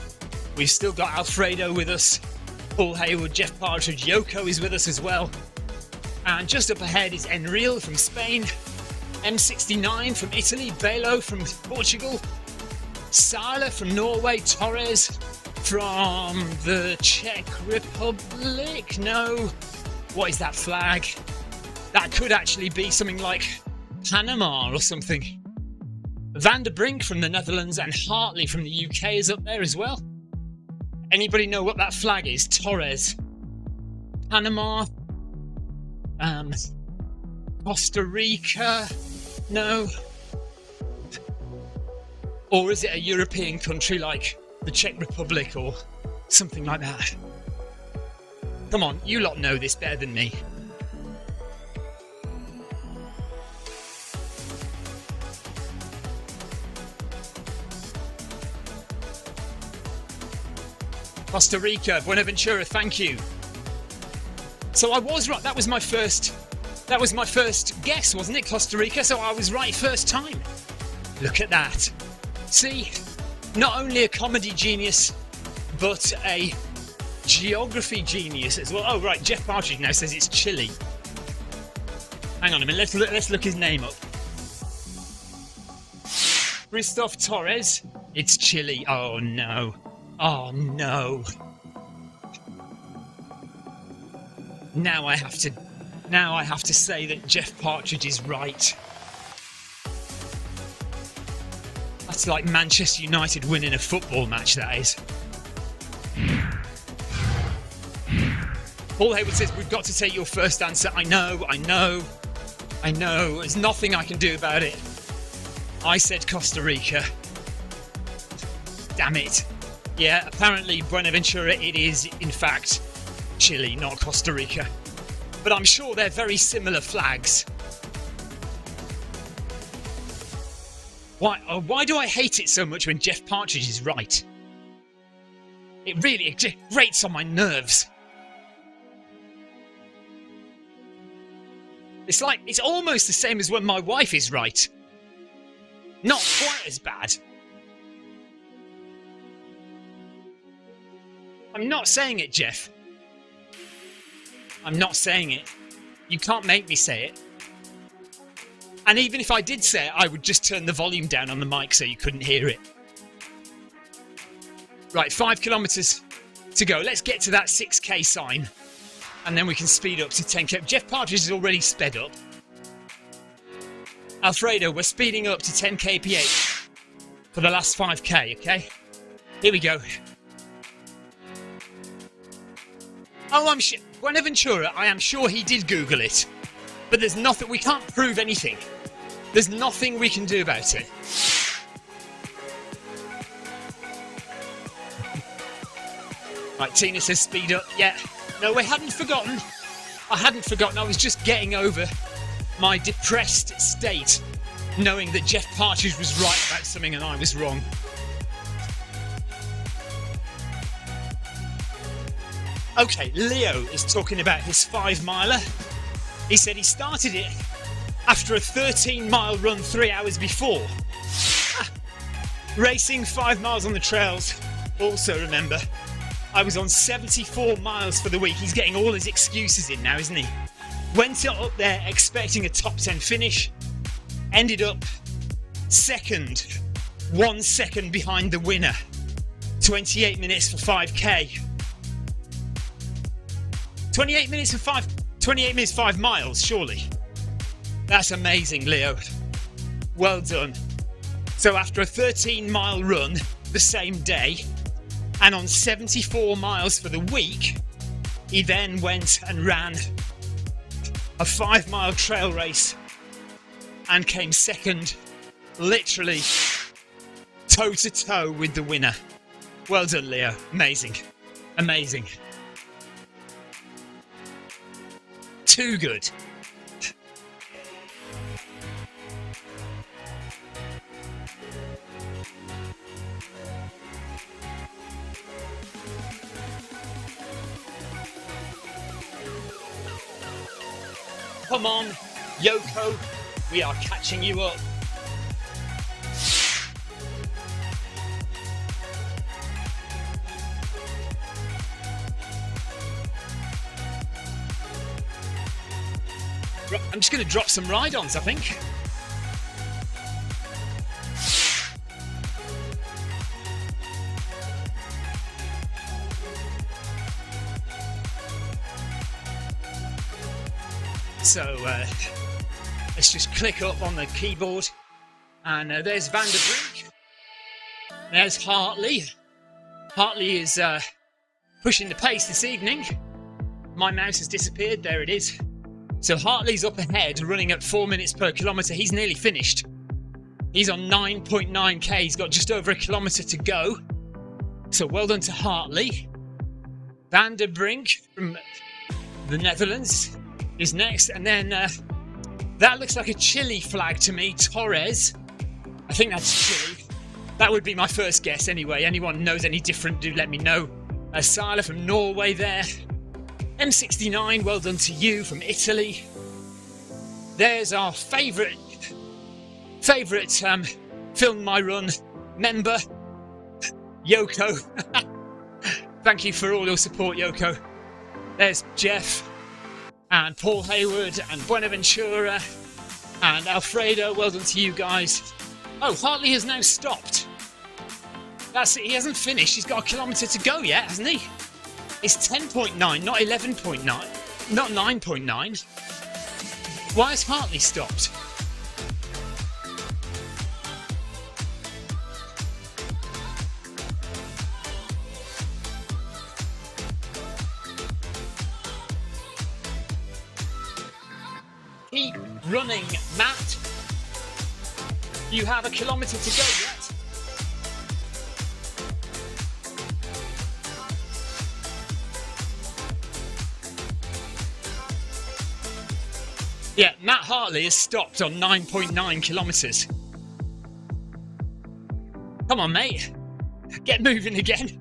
We've still got Alfredo with us, Paul Hayward, Jeff Partridge, Yoko is with us as well. And just up ahead is Enril from Spain, M69 from Italy, Belo from Portugal, Sala from Norway, Torres from the Czech Republic. No, what is that flag? That could actually be something like Panama or something. Van der Brink from the Netherlands and Hartley from the UK is up there as well. Anybody know what that flag is? Torres. Panama. Costa Rica. No. Or is it a European country like the Czech Republic or something like that? Come on, you lot know this better than me. Costa Rica, Buenaventura, thank you. So I was right. That was my first guess, wasn't it? Costa Rica. So I was right first time. Look at that. See, not only a comedy genius, but a geography genius as well. Oh right, Jeff Partridge now says it's Chile. Hang on a minute. Let's look his name up. Christoph Torres. It's Chile. Oh no. Oh no. Now I have to say that Jeff Partridge is right. That's like Manchester United winning a football match, that is. Paul Hayward says, we've got to take your first answer. I know. There's nothing I can do about it. I said Costa Rica. Damn it. Yeah, apparently Buenaventura, it is in fact Chile, not Costa Rica. But I'm sure they're very similar flags. Why do I hate it so much when Jeff Partridge is right? It really grates on my nerves. It's almost the same as when my wife is right. Not quite as bad. I'm not saying it, Jeff. I'm not saying it. You can't make me say it. And even if I did say it, I would just turn the volume down on the mic so you couldn't hear it. Right, 5 kilometres to go. Let's get to that 6k sign. And then we can speed up to 10k. Jeff Partridge is already sped up. Alfredo, we're speeding up to 10 kph for the last 5k, okay? Here we go. Oh, Buenaventura, I am sure he did Google it, but there's nothing, we can't prove anything. There's nothing we can do about it. Right, Tina says speed up. Yeah, no, we hadn't forgotten. I hadn't forgotten. I was just getting over my depressed state, knowing that Jeff Partridge was right about something and I was wrong. Okay, Leo is talking about his 5-miler. He said he started it after a 13-mile run 3 hours before. Racing 5 miles on the trails. Also remember, I was on 74 miles for the week. He's getting all his excuses in now, isn't he? Went up there expecting a top 10 finish. Ended up second, 1 second behind the winner. 28 minutes for 5k. 28 minutes 5 miles, surely. That's amazing, Leo. Well done. So after a 13-mile run the same day, and on 74 miles for the week, he then went and ran a 5-mile trail race and came second, literally toe-to-toe with the winner. Well done, Leo. Amazing. Amazing. Too good. Come on, Yoko, we are catching you up. I'm just going to drop some ride-ons, I think. So let's just click up on the keyboard, and there's Van der Brink. There's Hartley. Hartley is pushing the pace this evening. My mouse has disappeared. There it is. So Hartley's up ahead, running at 4 minutes per kilometre. He's nearly finished. He's on 9.9k. He's got just over a kilometre to go. So well done to Hartley. Van der Brink from the Netherlands is next. And then that looks like a Chile flag to me. Torres. I think that's Chile. That would be my first guess anyway. Anyone knows any different, do let me know. Sala from Norway there. M69, well done to you from Italy. There's our favourite Film My Run member, Yoko. Thank you for all your support, Yoko. There's Jeff and Paul Hayward and Buenaventura and Alfredo. Well done to you guys. Oh, Hartley has now stopped. That's it. He hasn't finished. He's got a kilometre to go yet, hasn't he? It's 10.9, not 11.9, not 9.9. Why has Hartley stopped? Keep running, Matt. You have a kilometre to go yet. Yeah, Matt Hartley has stopped on 9.9 kilometres. Come on, mate. Get moving again.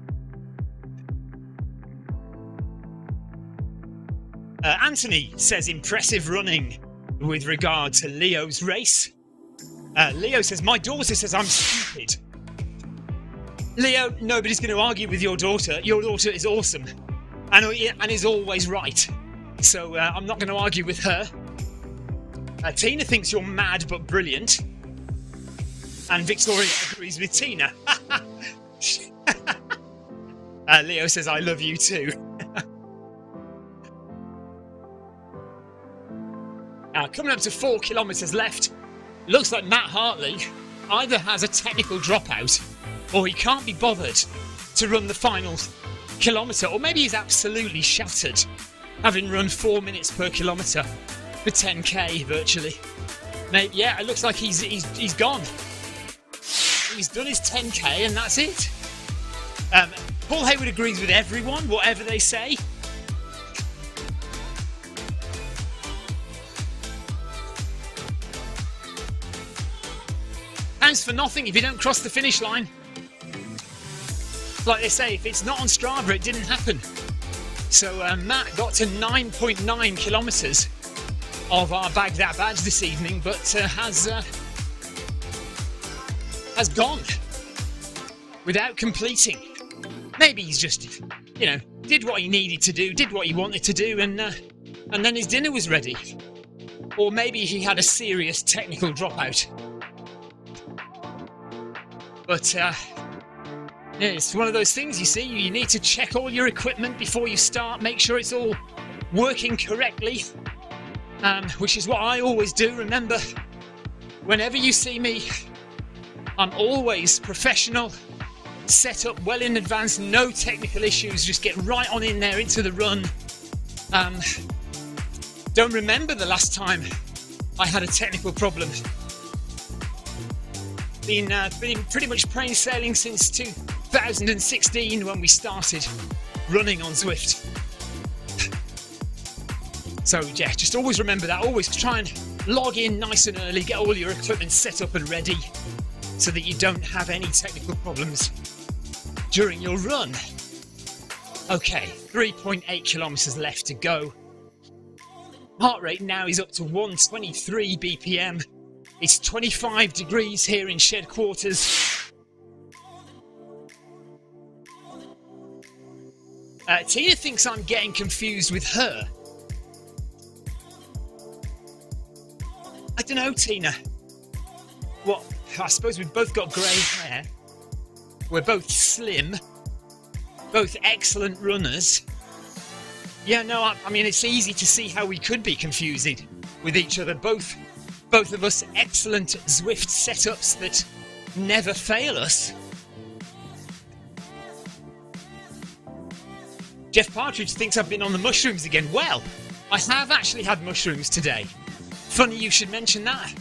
Anthony says impressive running with regard to Leo's race. Leo says, my daughter says I'm stupid. Leo, nobody's going to argue with your daughter. Your daughter is awesome and is always right. So I'm not going to argue with her. Tina thinks you're mad but brilliant. And Victoria agrees with Tina. Leo says, I love you too. Coming up to 4 kilometres left. Looks like Matt Hartley either has a technical dropout or he can't be bothered to run the final kilometre, or maybe he's absolutely shattered having run 4 minutes per kilometre for 10k virtually. Maybe, yeah, it looks like he's gone. He's done his 10k and that's it. Paul Hayward agrees with everyone, whatever they say. Counts for nothing if you don't cross the finish line. Like they say, if it's not on Strava, it didn't happen. So Matt got to 9.9 kilometres of our Bag That Badge this evening, but has gone without completing. Maybe he's just, did what he needed to do, did what he wanted to do, and then his dinner was ready. Or maybe he had a serious technical dropout. But yeah, it's one of those things, you see, you need to check all your equipment before you start, make sure it's all working correctly, which is what I always do. Remember, whenever you see me, I'm always professional, set up well in advance, no technical issues, just get right on in there into the run. Don't remember the last time I had a technical problem. Been pretty much plain sailing since 2016 when we started running on Zwift. So yeah, just always remember that. Always try and log in nice and early, get all your equipment set up and ready so that you don't have any technical problems during your run. Okay, 3.8 kilometers left to go. Heart rate now is up to 123 BPM. It's 25 degrees here in shed quarters. Tina thinks I'm getting confused with her. I don't know, Tina. What? I suppose we've both got grey hair. We're both slim. Both excellent runners. Yeah, no, I mean, it's easy to see how we could be confused with each other. Both of us excellent Zwift setups that never fail us. Jeff Partridge thinks I've been on the mushrooms again. Well, I have actually had mushrooms today. Funny you should mention that.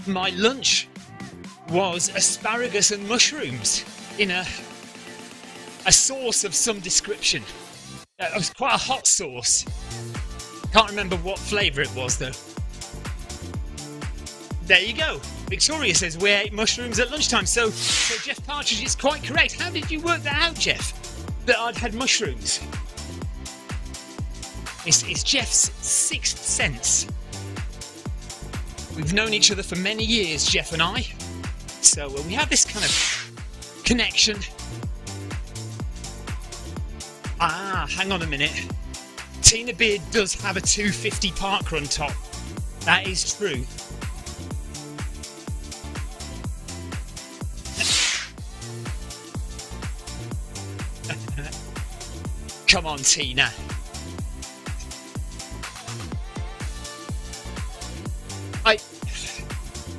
My lunch was asparagus and mushrooms in a sauce of some description. It was quite a hot sauce. Can't remember what flavour it was though. There you go. Victoria says we ate mushrooms at lunchtime. So Jeff Partridge is quite correct. How did you work that out, Jeff? That I'd had mushrooms? It's Jeff's sixth sense. We've known each other for many years, Jeff and I. So we have this kind of connection. Ah, hang on a minute. Tina Beard does have a 250 parkrun top. That is true. Come on, Tina.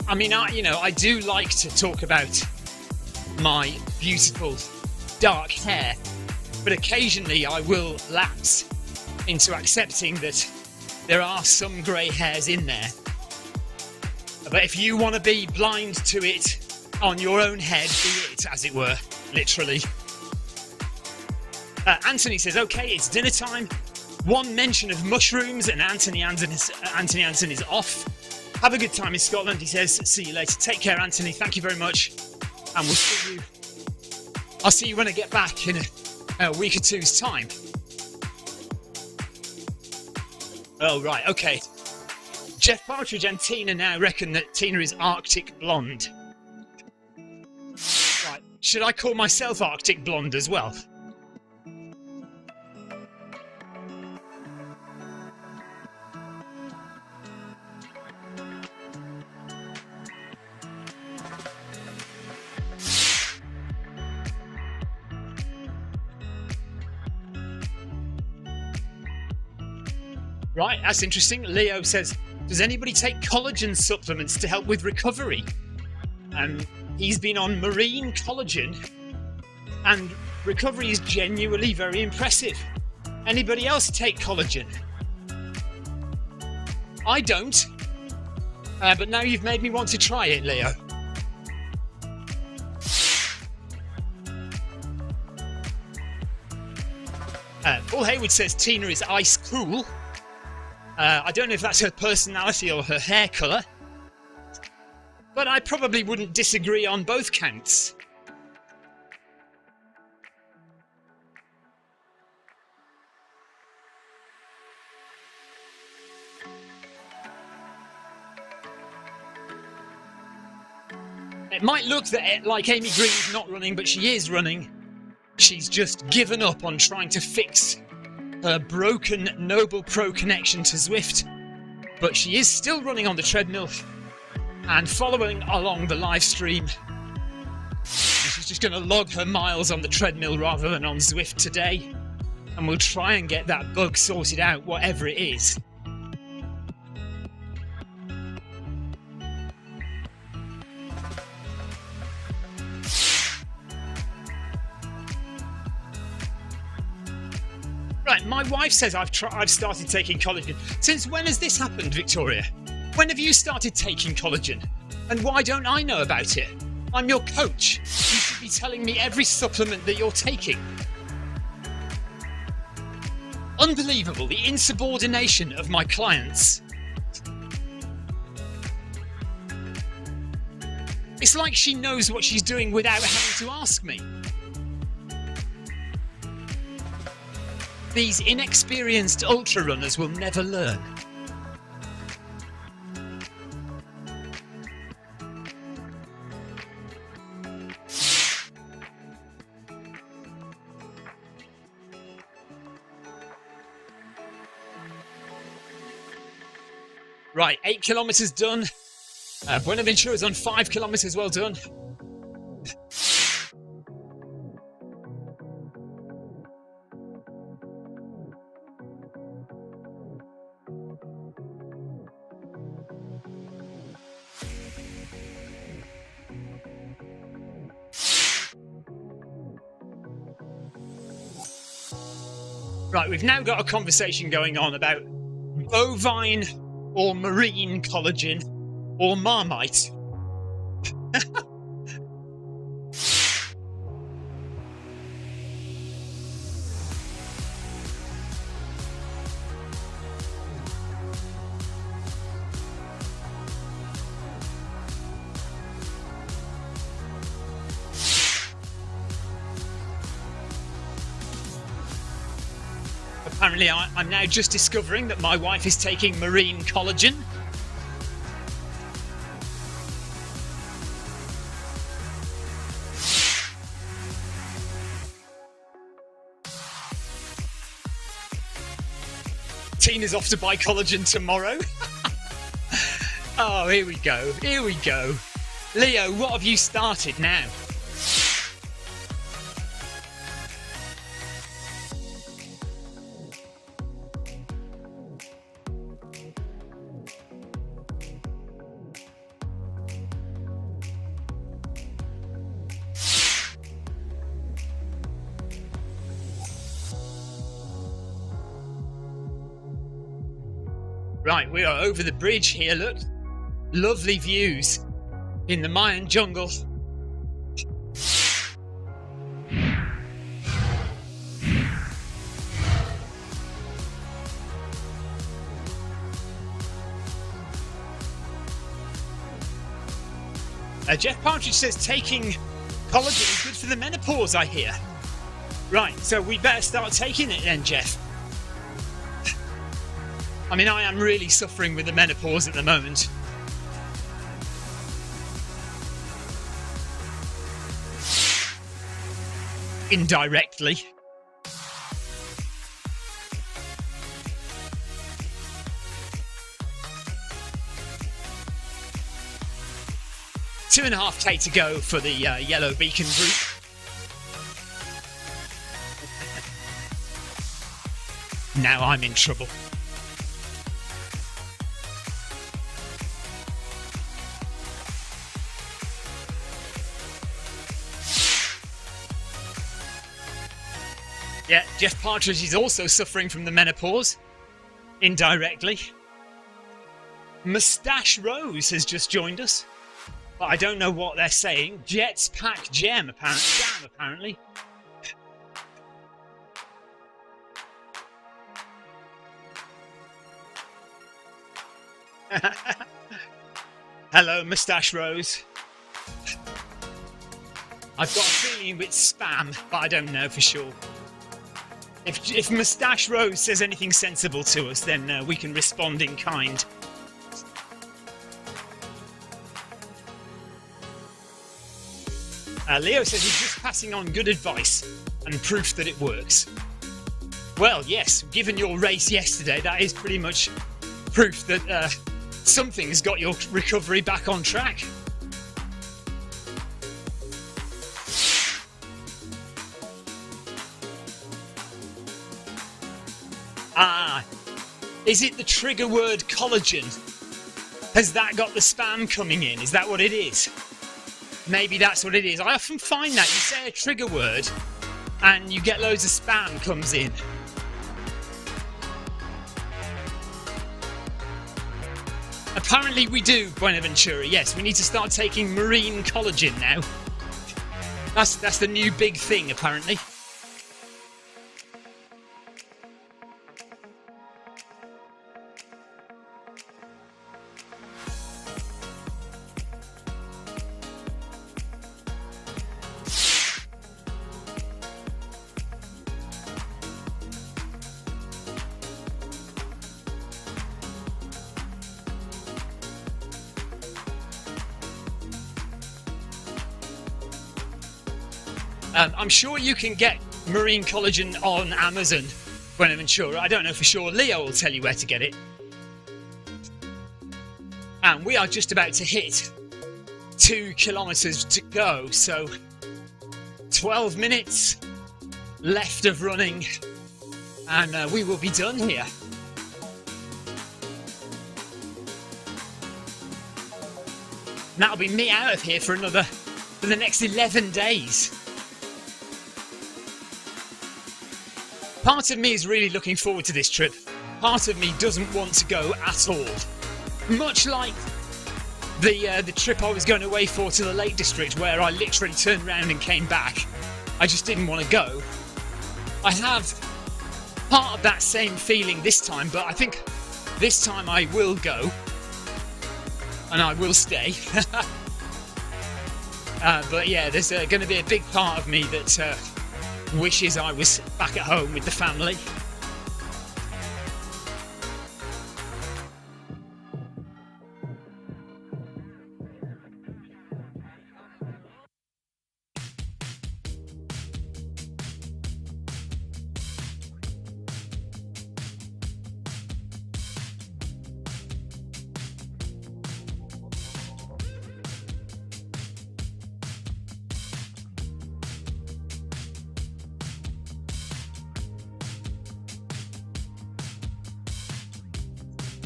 I mean, I do like to talk about my beautiful dark hair, but occasionally I will lapse into accepting that there are some grey hairs in there. But if you want to be blind to it on your own head, be it, as it were, literally. Anthony says, okay, it's dinner time. One mention of mushrooms and Anthony Anson is off. Have a good time in Scotland, he says. See you later. Take care, Anthony. Thank you very much. And we'll see you. I'll see you when I get back in a week or two's time. Oh, right. Okay. Jeff Partridge and Tina now reckon that Tina is Arctic blonde. Right. Should I call myself Arctic blonde as well? Right, that's interesting. Leo says, does anybody take collagen supplements to help with recovery? He's been on marine collagen and recovery is genuinely very impressive. Anybody else take collagen? I don't. But now you've made me want to try it, Leo. Paul Hayward says Tina is ice cool. I don't know if that's her personality or her hair colour, but I probably wouldn't disagree on both counts. It might look like Amy Green is not running, but she is running. She's just given up on trying to fix her broken Noble Pro connection to Zwift, but she is still running on the treadmill and following along the live stream. She's just going to log her miles on the treadmill rather than on Zwift today, and we'll try and get that bug sorted out, whatever it is. Right, my wife says I've started taking collagen. Since when has this happened, Victoria? When have you started taking collagen? And why don't I know about it? I'm your coach. You should be telling me every supplement that you're taking. Unbelievable, the insubordination of my clients. It's like she knows what she's doing without having to ask me. These inexperienced ultra runners will never learn. Right, 8 kilometres done. Buenaventura's on 5 kilometres, well done. Right, we've now got a conversation going on about bovine or marine collagen or Marmite. Apparently, I'm now just discovering that my wife is taking marine collagen. Tina's off to buy collagen tomorrow. Oh, here we go. Here we go. Leo, what have you started now? Right, we are over the bridge here, look. Lovely views in the Mayan jungle. Jeff Partridge says taking collagen is good for the menopause, I hear. Right, so we better start taking it then, Jeff. I mean, I am really suffering with the menopause at the moment. Indirectly. Two and a half K to go for the yellow beacon group. Now I'm in trouble. Yeah, Jeff Partridge is also suffering from the menopause, indirectly. Moustache Rose has just joined us. But I don't know what they're saying. Jets Pack Jam, apparently. Hello, Moustache Rose. I've got a feeling it's spam, but I don't know for sure. If Moustache Rose says anything sensible to us, then we can respond in kind. Leo says he's just passing on good advice and proof that it works. Well, yes, given your race yesterday, that is pretty much proof that something's got your recovery back on track. Is it the trigger word collagen? Has that got the spam coming in? Is that what it is? Maybe that's what it is. I often find that you say a trigger word and you get loads of spam comes in. Apparently we do, Buenaventura. Yes, we need to start taking marine collagen now. That's the new big thing, apparently. I'm sure you can get marine collagen on Amazon, Buenaventura. I don't know for sure. Leo will tell you where to get it. And we are just about to hit 2 kilometers to go, so 12 minutes left of running, and we will be done here. And that'll be me out of here for the next 11 days. Part of me is really looking forward to this trip. Part of me doesn't want to go at all. Much like the trip I was going away for to the Lake District, where I literally turned around and came back. I just didn't want to go. I have part of that same feeling this time, but I think this time I will go. And I will stay. But yeah, there's going to be a big part of me that wishes I was back at home with the family.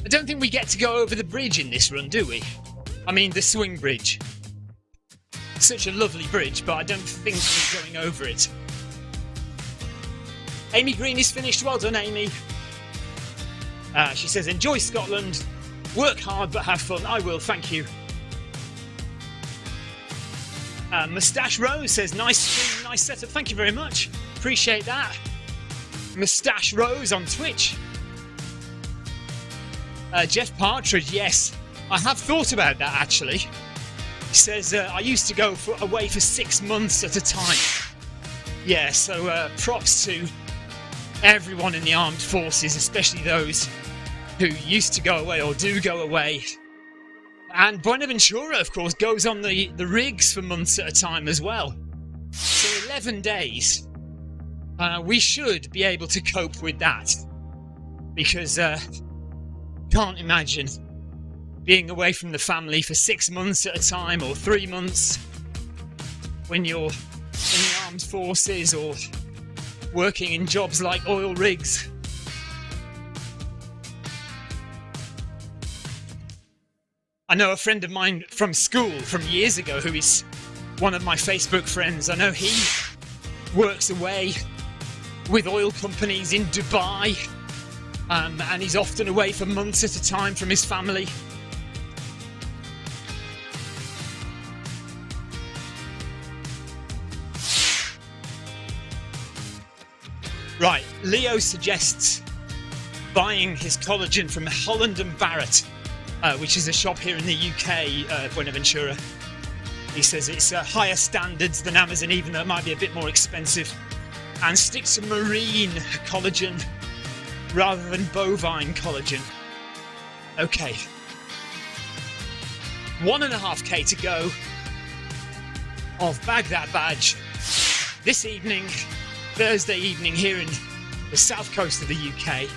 I don't think we get to go over the bridge in this run, do we? I mean, the swing bridge. Such a lovely bridge, but I don't think we're going over it. Amy Green is finished. Well done, Amy. She says, enjoy Scotland. Work hard, but have fun. I will, thank you. Moustache Rose says, nice stream, nice setup. Thank you very much. Appreciate that. Moustache Rose on Twitch. Jeff Partridge, yes, I have thought about that actually. He says, I used to go away for 6 months at a time. Yeah, so props to everyone in the armed forces, especially those who used to go away or do go away. And Buenaventura, of course, goes on the rigs for months at a time as well. So 11 days. We should be able to cope with that. Because can't imagine being away from the family for 6 months at a time or 3 months when you're in the armed forces or working in jobs like oil rigs. I know a friend of mine from school from years ago who is one of my Facebook friends. I know he works away with oil companies in Dubai. And he's often away for months at a time from his family. Right, Leo suggests buying his collagen from Holland and Barrett, which is a shop here in the UK, Buenaventura. He says it's higher standards than Amazon, even though it might be a bit more expensive, and stick to marine collagen rather than bovine collagen. Okay, 1.5k to go of Bag That Badge this evening, Thursday evening, here in the south coast of the UK.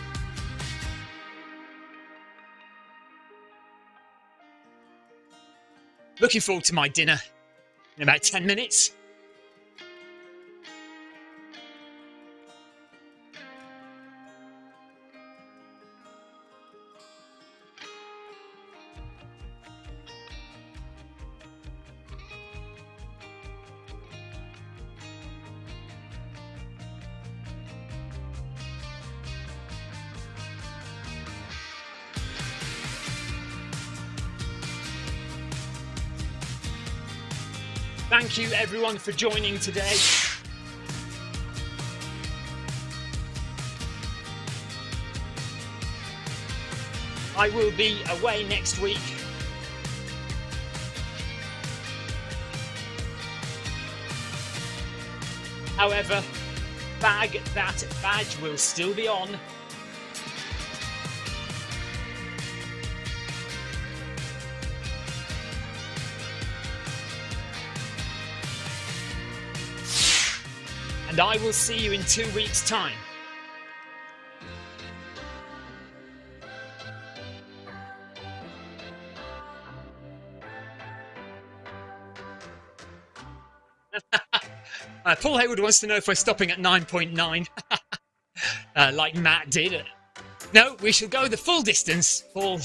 Looking forward to my dinner in about 10 minutes. Thank you everyone for joining today. I will be away next week. However, Bag That Badge will still be on. And I will see you in 2 weeks' time. Paul Hayward wants to know if we're stopping at 9.9, like Matt did. No, we shall go the full distance, Paul.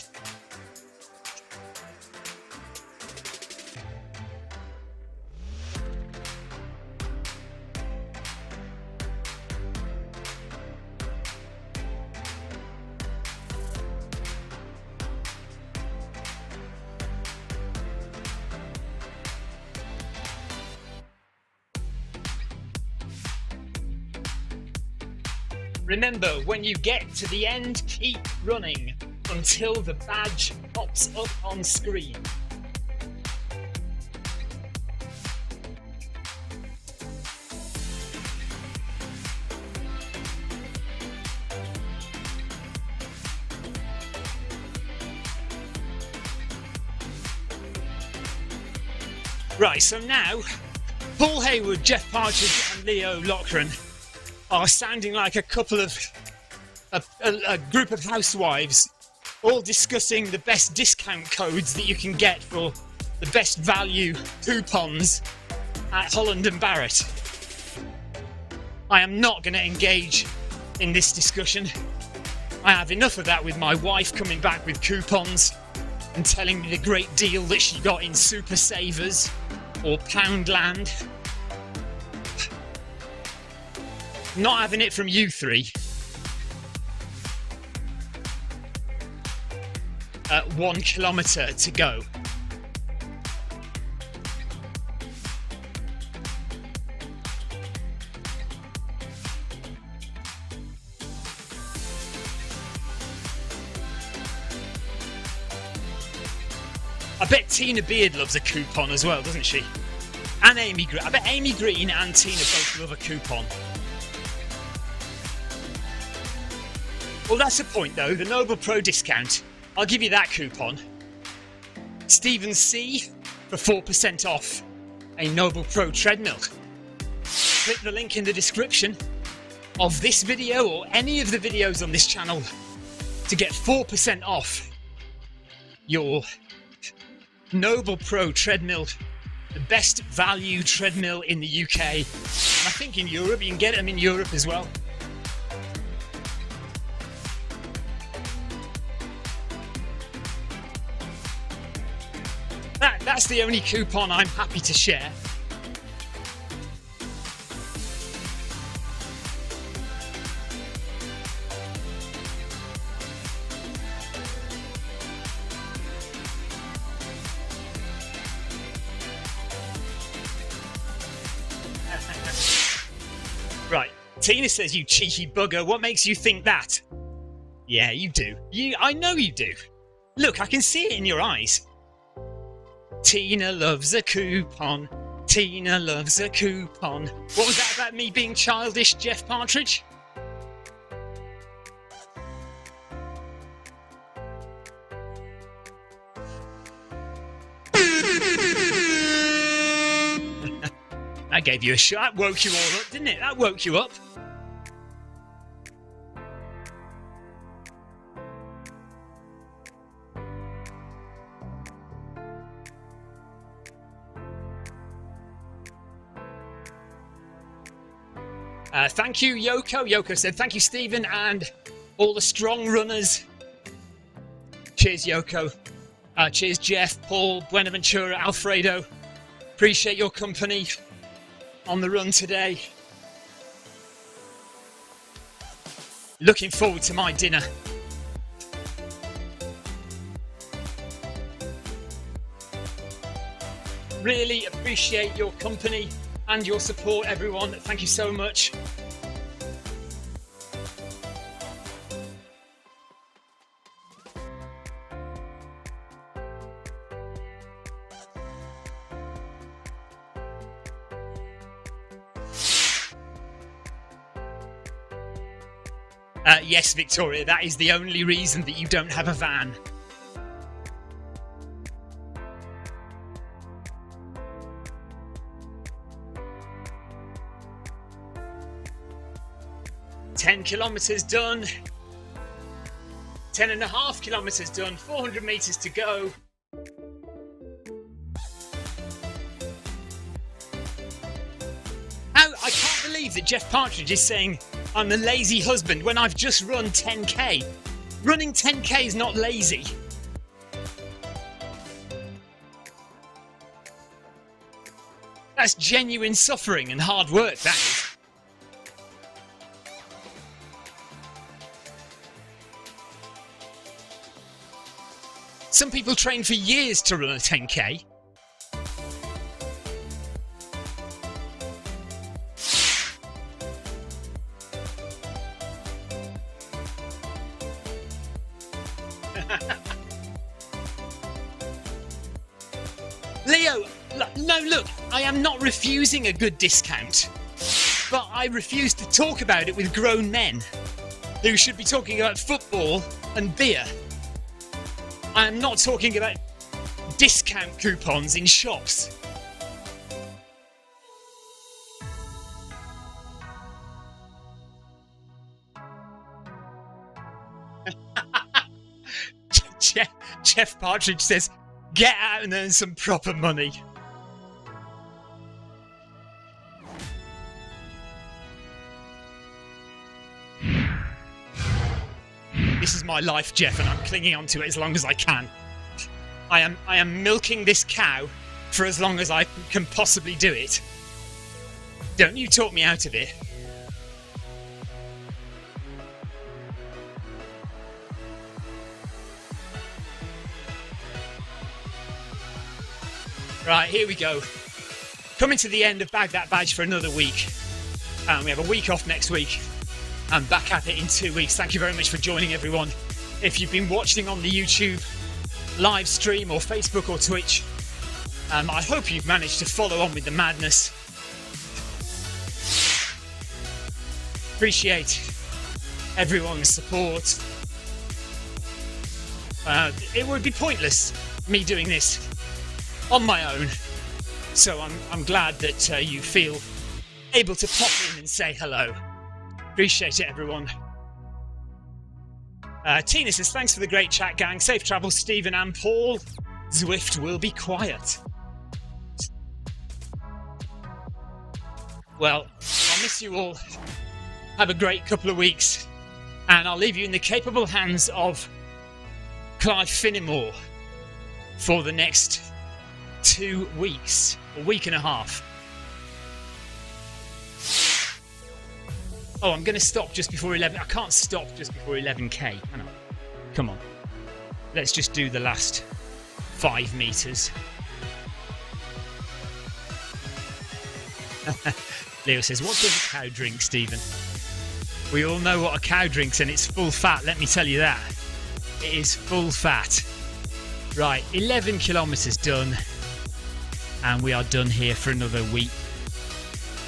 Remember, when you get to the end, keep running until the badge pops up on screen. Right, so now, Paul Hayward, Jeff Partridge and Leo Loughran are sounding like a couple of a group of housewives, all discussing the best discount codes that you can get for the best value coupons at Holland and Barrett. I am not going to engage in this discussion. I have enough of that with my wife coming back with coupons and telling me the great deal that she got in Super Savers or Poundland. Not having it from you three. 1 kilometre to go. I bet Tina Beard loves a coupon as well, doesn't she? And Amy Green. I bet Amy Green and Tina both love a coupon. Well, that's the point though, the Noble Pro discount. I'll give you that coupon. Stephen C for 4% off a Noble Pro treadmill. Click the link in the description of this video or any of the videos on this channel to get 4% off your Noble Pro treadmill, the best value treadmill in the UK. And I think in Europe, you can get them in Europe as well. That's the only coupon I'm happy to share. Right, Tina says, you cheeky bugger, what makes you think that? Yeah, you do. I know you do. Look, I can see it in your eyes. Tina loves a coupon. Tina loves a coupon. What was that about me being childish, Jeff Partridge? I gave you a shot. That woke you all up, didn't it? That woke you up. Thank you, Yoko. Yoko said, thank you, Stephen, and all the strong runners. Cheers, Yoko. Cheers, Jeff, Paul, Buenaventura, Alfredo. Appreciate your company on the run today. Looking forward to my dinner. Really appreciate your company and your support, everyone. Thank you so much. Yes, Victoria, that is the only reason that you don't have a van. Kilometers done. 10.5 kilometers done. 400 meters to go. I can't believe that Jeff Partridge is saying I'm a lazy husband when I've just run 10k. Running 10k is not lazy. That's genuine suffering and hard work, that is. Some people train for years to run a 10k. Leo, no, look, I am not refusing a good discount, but I refuse to talk about it with grown men who should be talking about football and beer. I am not talking about discount coupons in shops. Jeff Partridge says, get out and earn some proper money. This is my life, Jeff, and I'm clinging on to it as long as I can. I am milking this cow for as long as I can possibly do it. Don't you talk me out of it. Right, here we go. Coming to the end of Bag That Badge for another week. We have a week off next week. And back at it in 2 weeks. Thank you very much for joining, everyone. If you've been watching on the YouTube live stream or Facebook or Twitch, I hope you've managed to follow on with the madness. Appreciate everyone's support. It would be pointless me doing this on my own. So I'm glad that you feel able to pop in and say hello. Appreciate it, everyone. Tina says, thanks for the great chat, gang. Safe travels, Stephen and Paul. Zwift will be quiet. Well, I'll miss you all. Have a great couple of weeks. And I'll leave you in the capable hands of Clive Finnemore for the next 2 weeks. A week and a half. Oh, I'm going to stop just before 11. I can't stop just before 11k, can I? Come on. Let's just do the last 5 meters. Leo says, what does a cow drink, Stephen? We all know what a cow drinks, and it's full fat, let me tell you that. It is full fat. Right, 11 kilometres done, and we are done here for another week.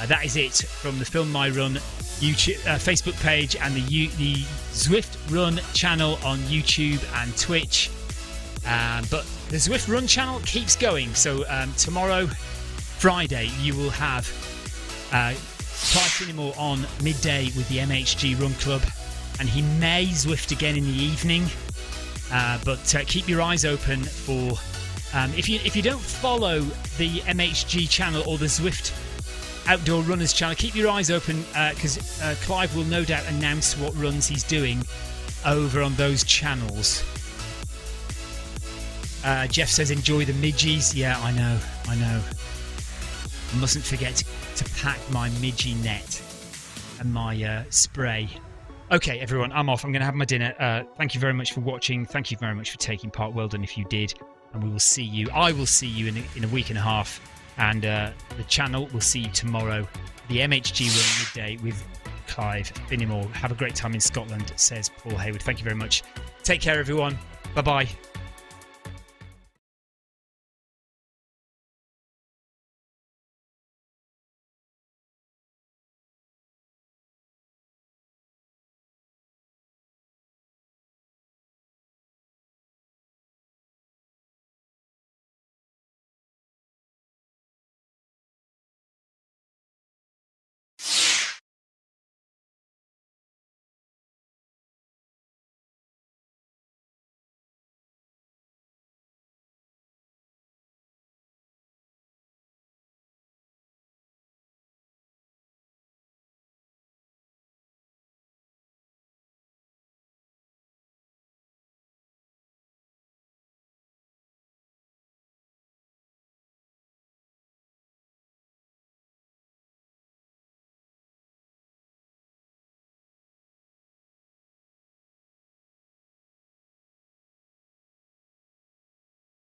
That is it from the Film My Run YouTube, Facebook page and the Zwift Run channel on YouTube and Twitch. But the Zwift Run channel keeps going, so tomorrow, Friday, you will have Clive Finnemore on midday with the MHG Run Club, and he may Zwift again in the evening. But keep your eyes open for if you don't follow the MHG channel or the Zwift Outdoor Runners channel, keep your eyes open because Clive will no doubt announce what runs he's doing over on those channels. Jeff says enjoy the midgies. Yeah, I know. I mustn't forget to pack my midgie net and my spray. Okay, everyone, I'm off. I'm going to have my dinner. Thank you very much for watching. Thank you very much for taking part. Well done if you did. And we will see you. I will see you in a week and a half. And the channel will see you tomorrow. The MHG Run midday with Clive Finnemore. Have a great time in Scotland, says Paul Hayward. Thank you very much. Take care, everyone. Bye-bye.